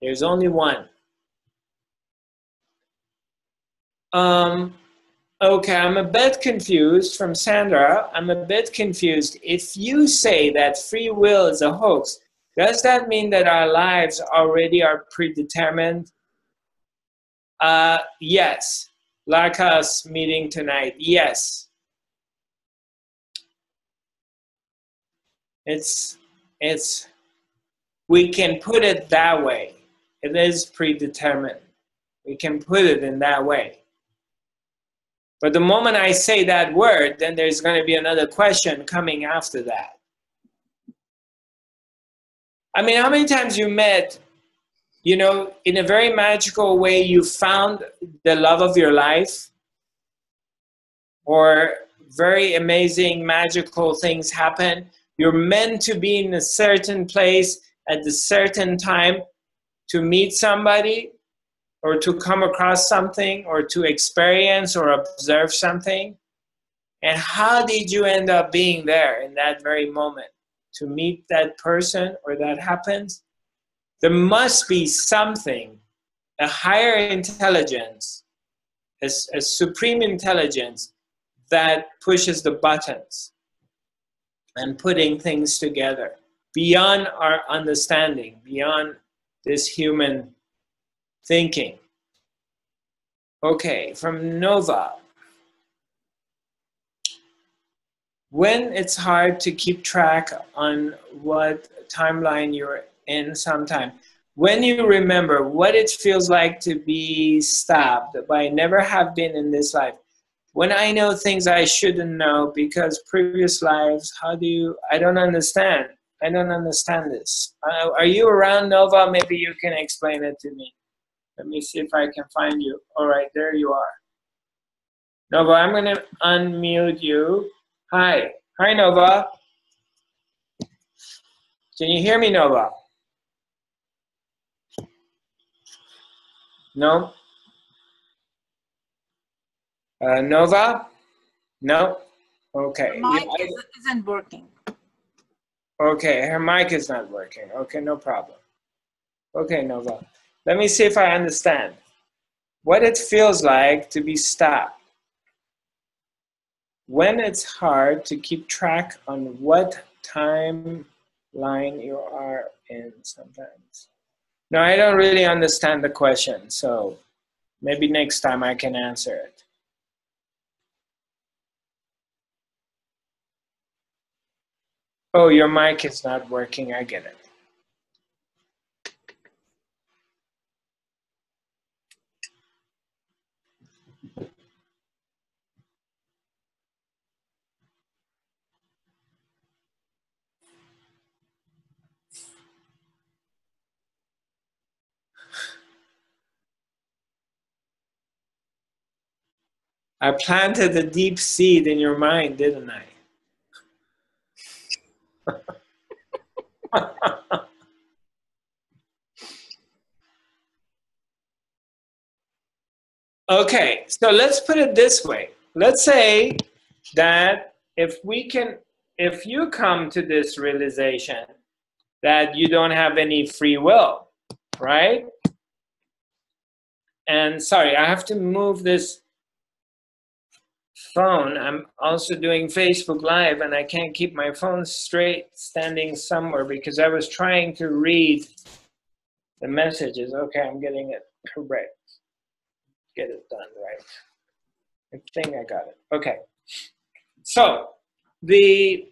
There's only one. Okay, I'm a bit confused from Sandra. I'm a bit confused. If you say that free will is a hoax, does that mean that our lives already are predetermined? Yes. Like us meeting tonight, yes. It's we can put it that way. It is predetermined. We can put it in that way. But the moment I say that word, then there's going to be another question coming after that. I mean, how many times you met, you know, in a very magical way, you found the love of your life, or very amazing, magical things happen. You're meant to be in a certain place at a certain time to meet somebody, or to come across something, or to experience or observe something. And how did you end up being there in that very moment to meet that person, or that happens? There must be something, a higher intelligence, a supreme intelligence that pushes the buttons and putting things together beyond our understanding, beyond this human thinking. Okay, from Nova. When it's hard to keep track on what timeline you're in sometime, when you remember what it feels like to be stopped by never have been in this life, when I know things I shouldn't know because previous lives, how do you, I don't understand. I don't understand this. Are you around, Nova? Maybe you can explain it to me. Let me see if I can find you. All right, there you are. Nova, I'm going to unmute you. Hi. Hi, Nova. Can you hear me, Nova? No? Nova? No? Okay. The mic isn't working. Okay, her mic is not working. Okay, no problem. Okay, Nova. Let me see if I understand. What it feels like to be stopped. When it's hard to keep track on what timeline you are in sometimes. No, I don't really understand the question, so maybe next time I can answer it. Oh, your mic is not working, I get it. I planted a deep seed in your mind, didn't I? Okay, so let's put it this way. Let's say that if you come to this realization that you don't have any free will, right? And sorry, I have to move this phone. I'm also doing Facebook Live and I can't keep my phone straight standing somewhere because I was trying to read the messages. Okay, I'm getting it correct. Get it done right. I think I got it. Okay. So the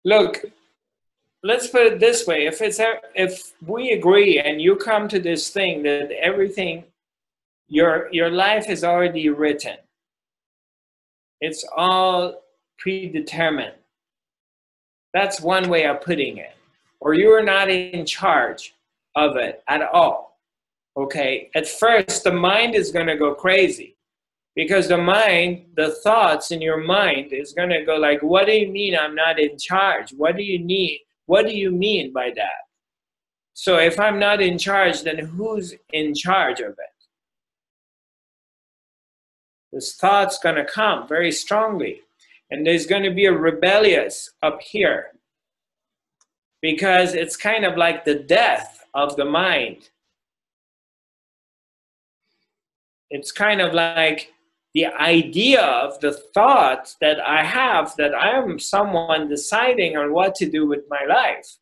look, let's put it this way. If we agree and you come to this thing that everything, your life is already written. It's all predetermined. That's one way of putting it. Or you're not in charge of it at all. Okay? At first, the mind is going to go crazy. Because the mind, the thoughts in your mind is going to go like, what do you mean I'm not in charge? What do you need? What do you mean by that? So if I'm not in charge, then who's in charge of it? This thought's going to come very strongly. And there's going to be a rebellious up here. Because it's kind of like the death of the mind. It's kind of like the idea of the thought that I have that I'm someone deciding on what to do with my life.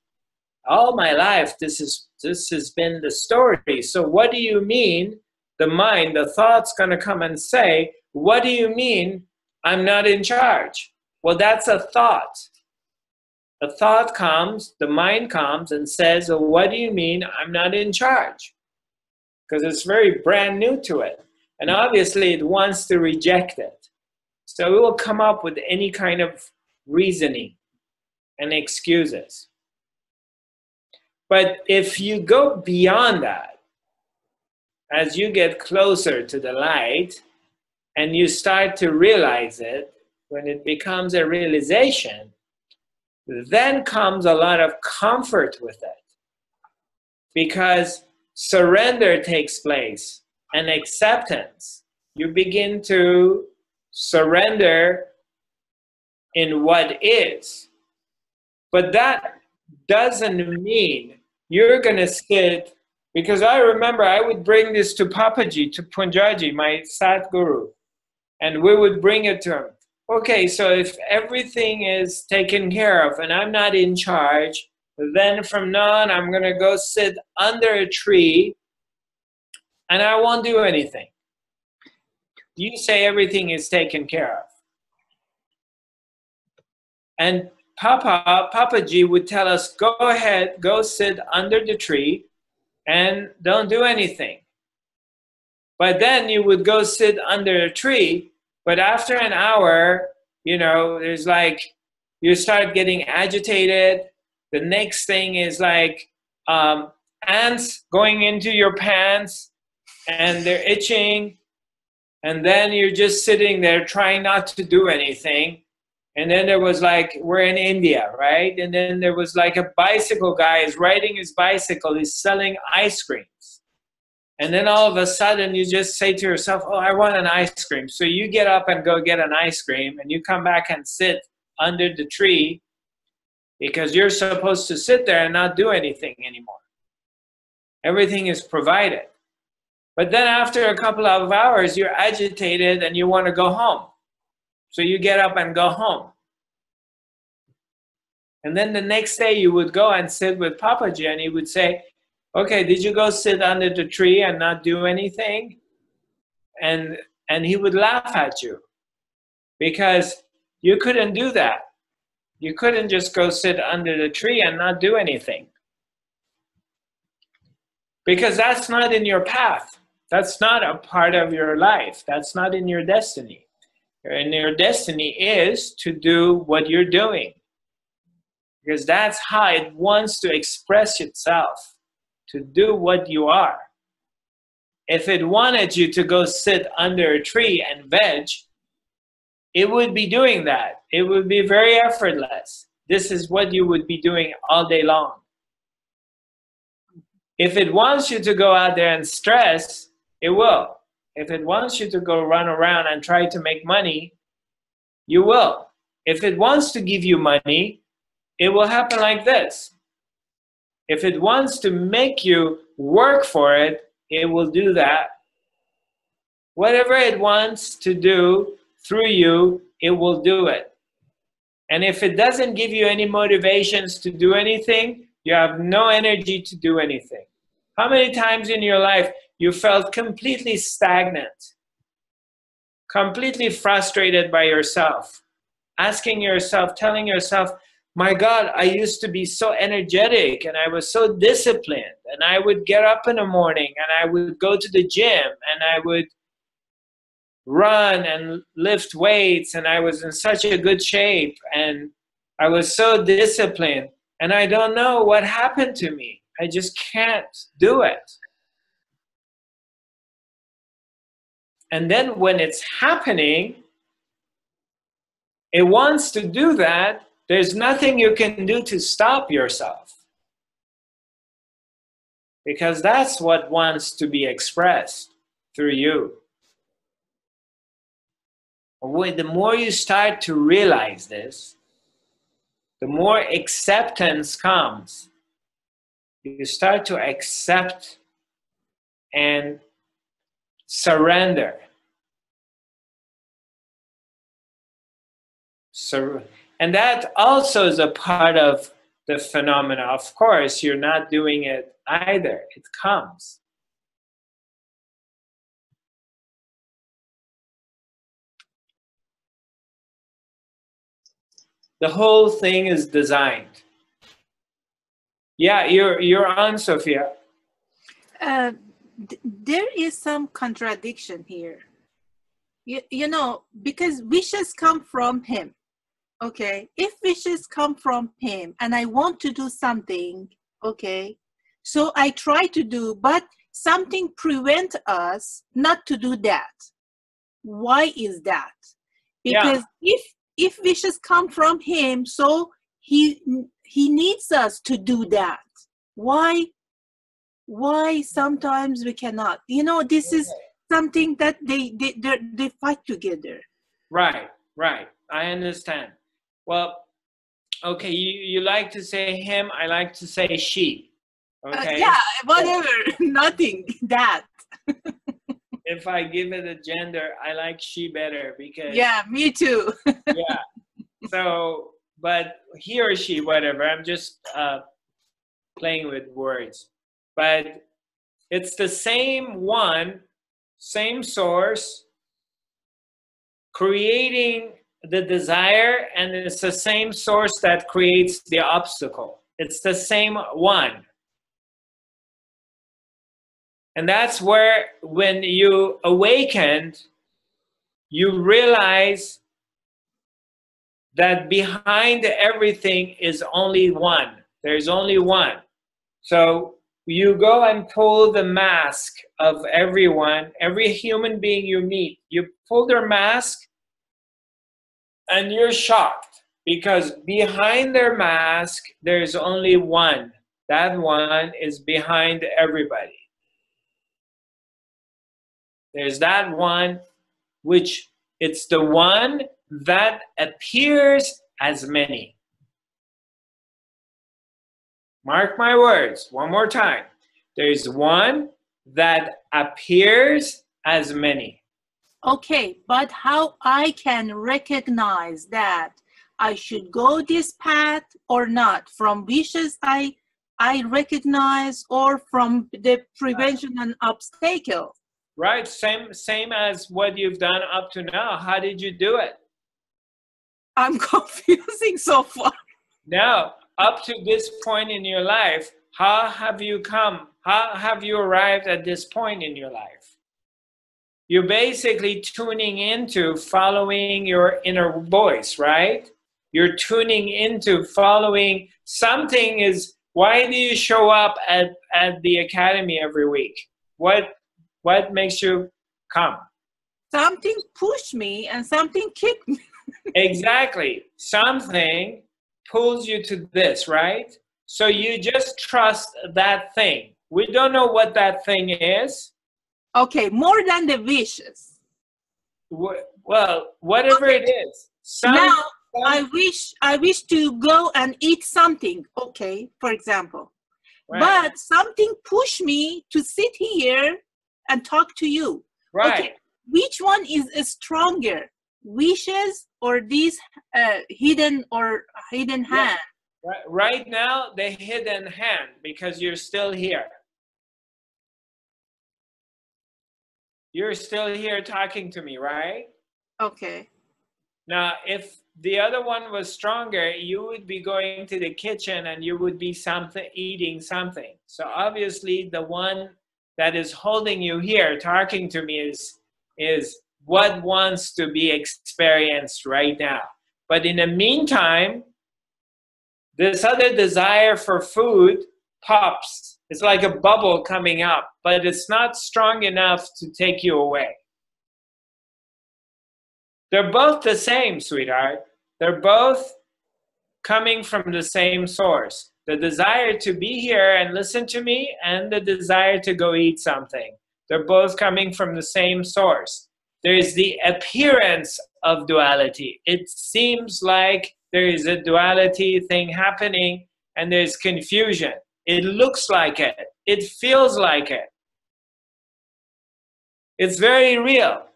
All my life, this has been the story. So what do you mean? The mind, the thought's going to come and say, what do you mean I'm not in charge? Well, that's a thought. A thought comes, the mind comes and says, well, what do you mean I'm not in charge? Because it's very brand new to it. And obviously it wants to reject it. So it will come up with any kind of reasoning and excuses. But if you go beyond that, as you get closer to the light and you start to realize it, when it becomes a realization, then comes a lot of comfort with it. Because surrender takes place and acceptance. You begin to surrender in what is. But that doesn't mean you're going to sit, because I remember I would bring this to Papaji, to Punjaji, my Sadguru, and we would bring it to him. Okay, so if everything is taken care of and I'm not in charge, then from now on I'm going to go sit under a tree and I won't do anything. You say everything is taken care of. And Papaji would tell us, go ahead, go sit under the tree and don't do anything. But then you would go sit under a tree, but after an hour, you know, there's like, you start getting agitated. The next thing is like ants going into your pants and they're itching. And then you're just sitting there trying not to do anything. And then there was like, we're in India, right? And then there was like a bicycle guy is riding his bicycle, he's selling ice creams. And then all of a sudden you just say to yourself, oh, I want an ice cream. So you get up and go get an ice cream and you come back and sit under the tree because you're supposed to sit there and not do anything anymore. Everything is provided. But then after a couple of hours, you're agitated and you want to go home. So you get up and go home. And then the next day you would go and sit with Papaji and he would say, okay, did you go sit under the tree and not do anything? And he would laugh at you because you couldn't do that. You couldn't just go sit under the tree and not do anything. Because that's not in your path. That's not a part of your life. That's not in your destiny. And your destiny is to do what you're doing. Because that's how it wants to express itself, to do what you are. If it wanted you to go sit under a tree and veg, it would be doing that. It would be very effortless. This is what you would be doing all day long. If it wants you to go out there and stress, it will. If it wants you to go run around and try to make money, you will. If it wants to give you money, it will happen like this. If it wants to make you work for it, it will do that. Whatever it wants to do through you, it will do it. And if it doesn't give you any motivations to do anything, you have no energy to do anything. How many times in your life you felt completely stagnant, completely frustrated by yourself, asking yourself, telling yourself, my God, I used to be so energetic and I was so disciplined and I would get up in the morning and I would go to the gym and I would run and lift weights and I was in such a good shape and I was so disciplined and I don't know what happened to me. I just can't do it. And then when it's happening, it wants to do that. There's nothing you can do to stop yourself. Because that's what wants to be expressed through you. The more you start to realize this, the more acceptance comes. You start to accept and surrender. And that also is a part of the phenomena. Of course, you're not doing it either. It comes. The whole thing is designed. Yeah, you're on, Sophia. There is some contradiction here. You know, because wishes come from him. Okay, if wishes come from him and I want to do something, okay, so I try to do, but something prevents us not to do that. Why is that? Because if wishes come from him, so he needs us to do that. Why sometimes we cannot? You know, this is something that they fight together. Right, right. I understand. Well, okay, you like to say him, I like to say she. Okay. Yeah, whatever, nothing, that. If I give it a gender, I like she better because Yeah, me too. yeah. So, but he or she, whatever. I'm just playing with words. But it's the same one, same source, creating the desire, and it's the same source that creates the obstacle. It's the same one. And that's where, when you awakened, you realize that behind everything is only one. There's only one. So you go and pull the mask of everyone, every human being you meet. You pull their mask and you're shocked because behind their mask, there's only one. That one is behind everybody. There's that one, which it's the one that appears as many. Mark my words, one more time. There's one that appears as many. Okay, but how I can recognize that I should go this path or not? From wishes I recognize, or from the prevention and obstacle? Right, same as what you've done up to now. How did you do it? I'm confusing so far. Now, up to this point in your life, how have you come? How have you arrived at this point in your life? You're basically tuning into following your inner voice, right? You're tuning into following something. Is why do you show up at the academy every week? What makes you come? Something pushed me and something kicked me. Exactly. Something pulls you to this, right? So you just trust that thing. We don't know what that thing is. Okay, more than the wishes. Well, whatever it is. Now, I wish to go and eat something, okay, for example. Right. But something pushed me to sit here and talk to you. Right. Okay, which one is stronger? Wishes or this hidden hand? Right now, the hidden hand, because you're still here. You're still here talking to me, right? Okay. Now, if the other one was stronger, you would be going to the kitchen and you would be eating something. So obviously, the one that is holding you here, talking to me, is what wants to be experienced right now. But in the meantime, this other desire for food pops. It's like a bubble coming up, but it's not strong enough to take you away. They're both the same, sweetheart. They're both coming from the same source. The desire to be here and listen to me, and the desire to go eat something. They're both coming from the same source. There's the appearance of duality. It seems like there is a duality thing happening and there's confusion. It looks like it. It feels like it. It's very real.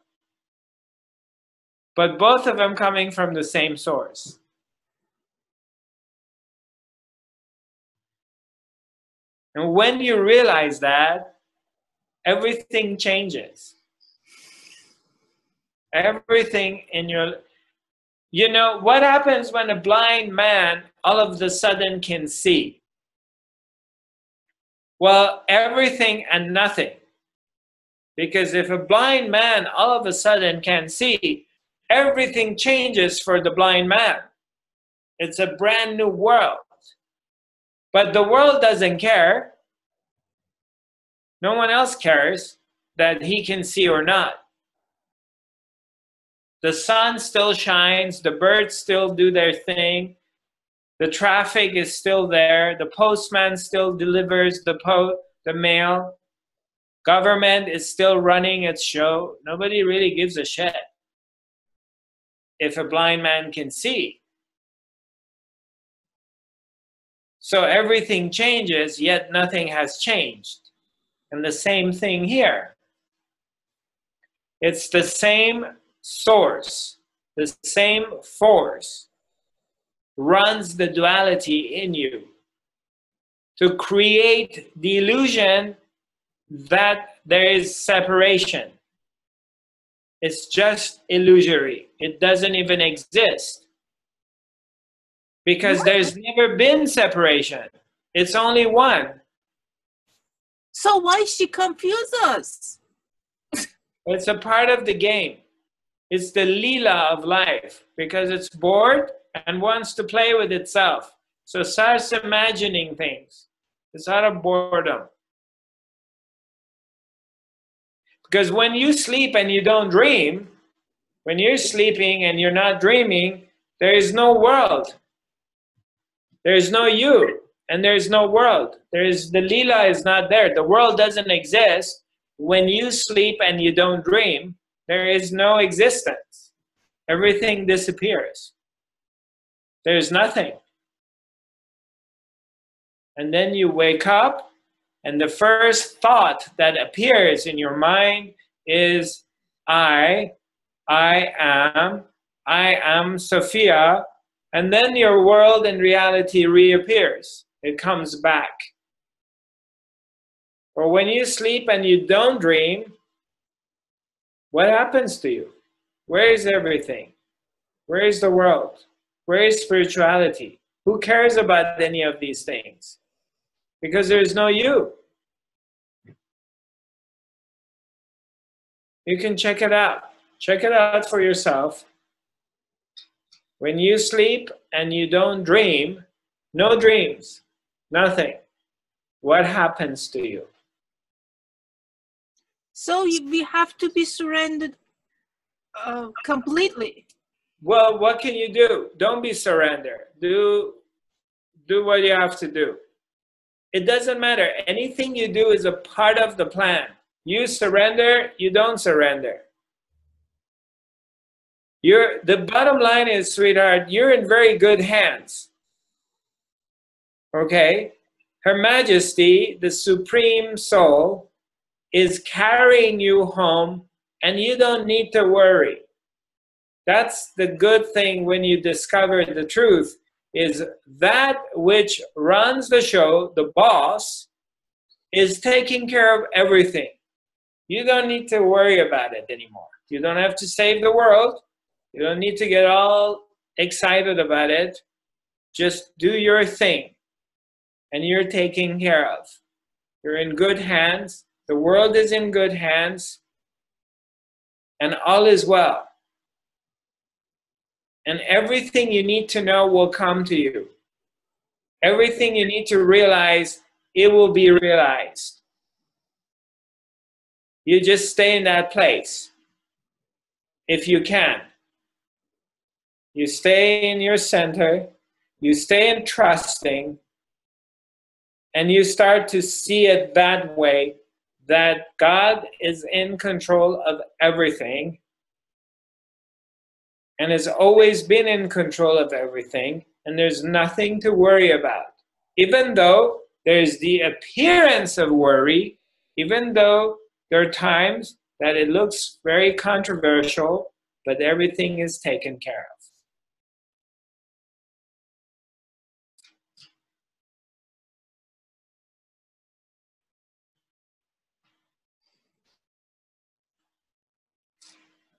But both of them coming from the same source. And when you realize that, everything changes. Everything in your You know, what happens when a blind man all of a sudden can see? Well, everything and nothing. Because if a blind man all of a sudden can see, everything changes for the blind man. It's a brand new world. But the world doesn't care. No one else cares that he can see or not. The sun still shines, the birds still do their thing, the traffic is still there, the postman still delivers the mail, government is still running its show. Nobody really gives a shit if a blind man can see. So everything changes, yet nothing has changed. And the same thing here. It's the same source, the same force runs the duality in you to create the illusion that there is separation. It's just illusory. It doesn't even exist. Because there's never been separation. It's only one. So why she confuse us? It's a part of the game. It's the lila of life because it's bored and wants to play with itself. So it starts imagining things. It's out of boredom. Because when you sleep and you don't dream, when you're sleeping and you're not dreaming, there is no world. There is no you and there is no world. The lila is not there. The world doesn't exist. When you sleep and you don't dream, there is no existence. Everything disappears. There's nothing. And then you wake up, and the first thought that appears in your mind is, I am Sophia, and then your world and reality reappears. It comes back. Or when you sleep and you don't dream, what happens to you? Where is everything? Where is the world? Where is spirituality? Who cares about any of these things? Because there is no you. You can check it out. Check it out for yourself. When you sleep and you don't dream, no dreams, nothing. What happens to you? So we have to be surrendered completely. Well, what can you do? Don't be surrendered. Do what you have to do. It doesn't matter. Anything you do is a part of the plan. You surrender, you don't surrender. The bottom line is, sweetheart, you're in very good hands. Okay? Her Majesty, the Supreme Soul, is carrying you home, and you don't need to worry. That's the good thing when you discover the truth, is that which runs the show, the boss, is taking care of everything. You don't need to worry about it anymore. You don't have to save the world. You don't need to get all excited about it. Just do your thing, and you're taken care of. You're in good hands. The world is in good hands, and all is well. And everything you need to know will come to you. Everything you need to realize, it will be realized. You just stay in that place, if you can. You stay in your center, you stay in trusting, and you start to see it that way, that God is in control of everything and has always been in control of everything, and there's nothing to worry about. Even though there's the appearance of worry, even though there are times that it looks very controversial, but everything is taken care of.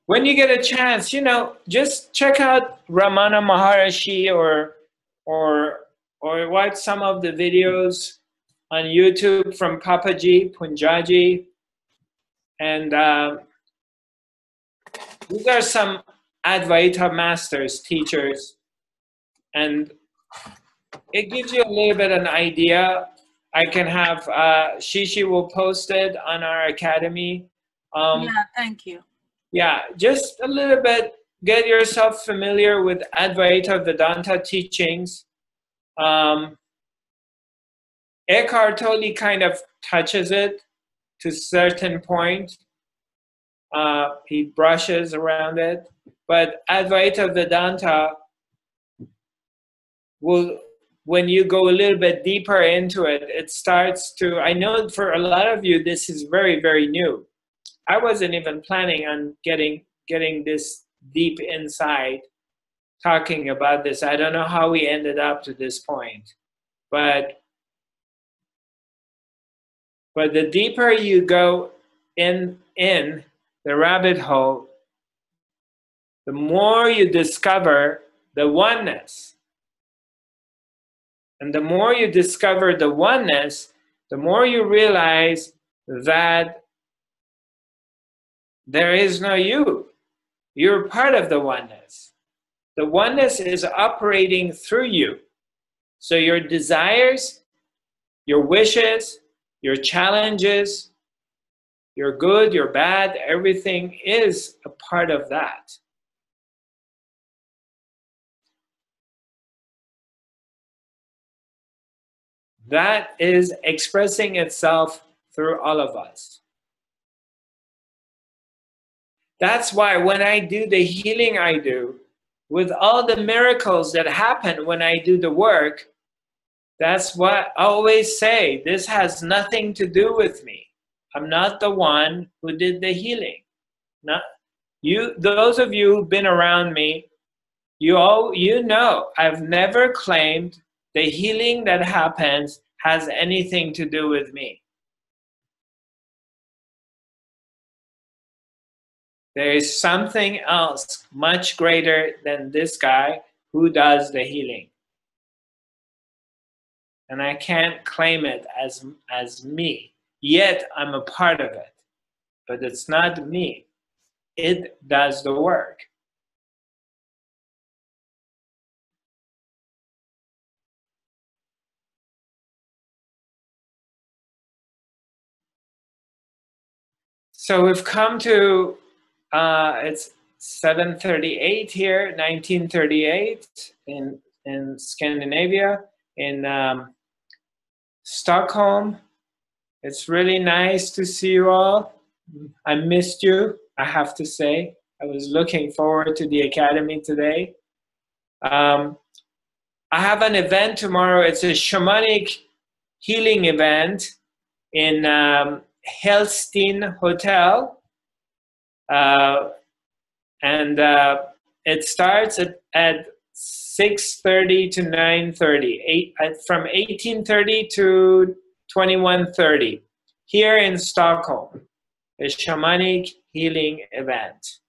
when you get a chance, you know, just check out Ramana Maharishi or watch some of the videos on YouTube from Papaji, Punjaji, and these are some Advaita masters, teachers, and it gives you a little bit an idea. I can have Shishi will post it on our academy. Yeah, thank you. Yeah, just a little bit. Get yourself familiar with Advaita Vedanta teachings. Eckhart Tolle kind of touches it to a certain point. He brushes around it, but Advaita Vedanta will, when you go a little bit deeper into it, it starts to, I know for a lot of you, this is very, very new. I wasn't even planning on getting this deep inside talking about this. I don't know how we ended up to this point, but the deeper you go in the rabbit hole, the more you discover the oneness. And the more you discover the oneness, the more you realize that there is no you. You're part of the oneness. The oneness is operating through you. So your desires, your wishes, your challenges, your good, your bad, everything is a part of that. That is expressing itself through all of us. That's why when I do the healing I do, with all the miracles that happen when I do the work, that's what I always say. This has nothing to do with me. I'm not the one who did the healing. Not you. Those of you who've been around me, you know I've never claimed the healing that happens has anything to do with me. There is something else much greater than this guy who does the healing. And I can't claim it as me. Yet I'm a part of it. But it's not me. It does the work. So we've come to, it's 7:38 here, 1938 in Scandinavia, in Stockholm. It's really nice to see you all. I missed you, I have to say. I was looking forward to the academy today. I have an event tomorrow. It's a shamanic healing event in Helstein Hotel. And it starts at 6:30 to 9:30, from 18:30 to 21:30 here in Stockholm, a shamanic healing event.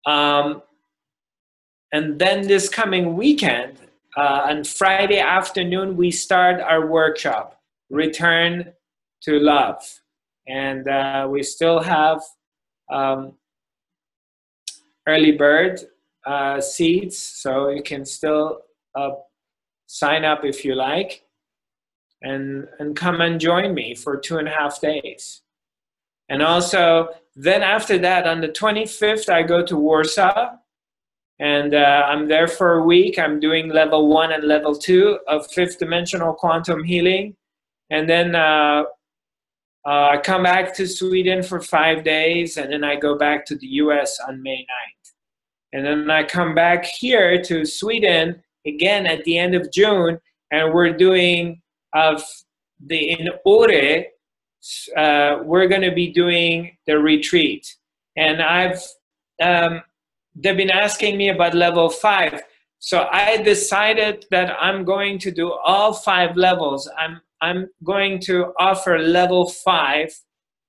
And then this coming weekend, on Friday afternoon, we start our workshop, Return to Love. And we still have early bird seats, so you can still sign up if you like, and come and join me for 2.5 days. And also, then after that, on the 25th, I go to Warsaw, and I'm there for a week. I'm doing level 1 and level 2 of 5th dimensional quantum healing. And then I come back to Sweden for 5 days, and then I go back to the US on May 9th. And then I come back here to Sweden again at the end of June, and we're doing in Åre, we're going to be doing the retreat. And they've been asking me about level 5. So I decided that I'm going to do all 5 levels. I'm going to offer level 5,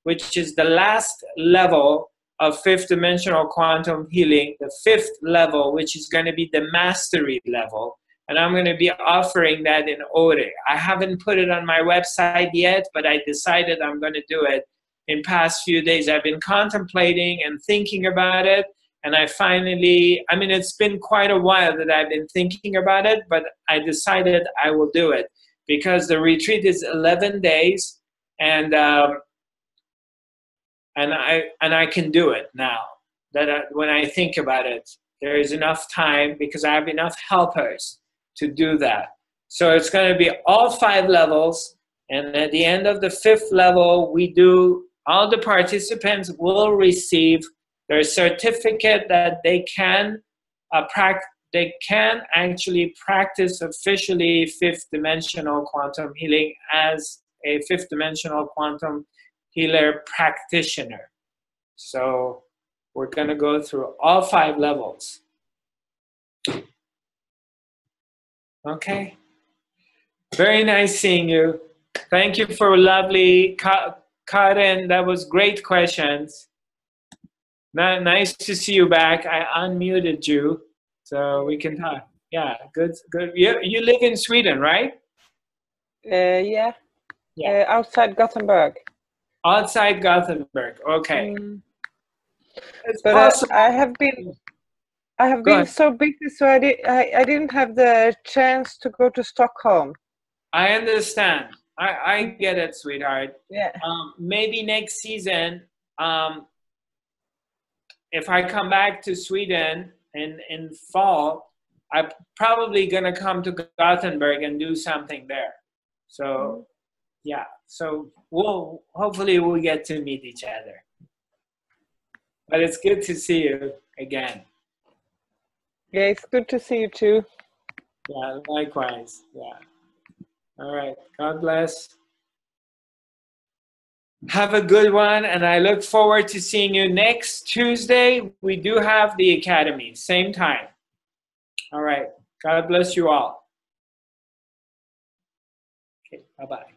which is the last level of fifth dimensional quantum healing, the fifth level, which is going to be the mastery level. And I'm going to be offering that in Ore. I haven't put it on my website yet, but I decided I'm going to do it in past few days. I've been contemplating and thinking about it. And I finally, I mean, it's been quite a while that I've been thinking about it, but I decided I will do it because the retreat is 11 days and I can do it now. When I think about it, there is enough time because I have enough helpers to do that. So it's going to be all 5 levels. And at the end of the 5th level, all the participants will receive their certificate that they can actually practice officially 5th dimensional quantum healing as a 5th dimensional quantum healer practitioner. So we're going to go through all 5 levels. Okay. Very nice seeing you. Thank you for lovely Karen. That was great questions. Nice to see you back. I unmuted you so we can talk. Yeah, good. You live in Sweden, right? Yeah. Outside Gothenburg. Outside Gothenburg. Okay. But I have been so busy, so I didn't have the chance to go to Stockholm. I understand. I get it, sweetheart. Yeah. Maybe next season, if I come back to Sweden in fall, I'm probably gonna come to Gothenburg and do something there. So yeah, so hopefully we'll get to meet each other. But it's good to see you again. Yeah, it's good to see you too. Yeah, likewise. Yeah. All right. God bless. Have a good one, and I look forward to seeing you next Tuesday. We do have the Academy, same time. All right. God bless you all. Okay, bye-bye.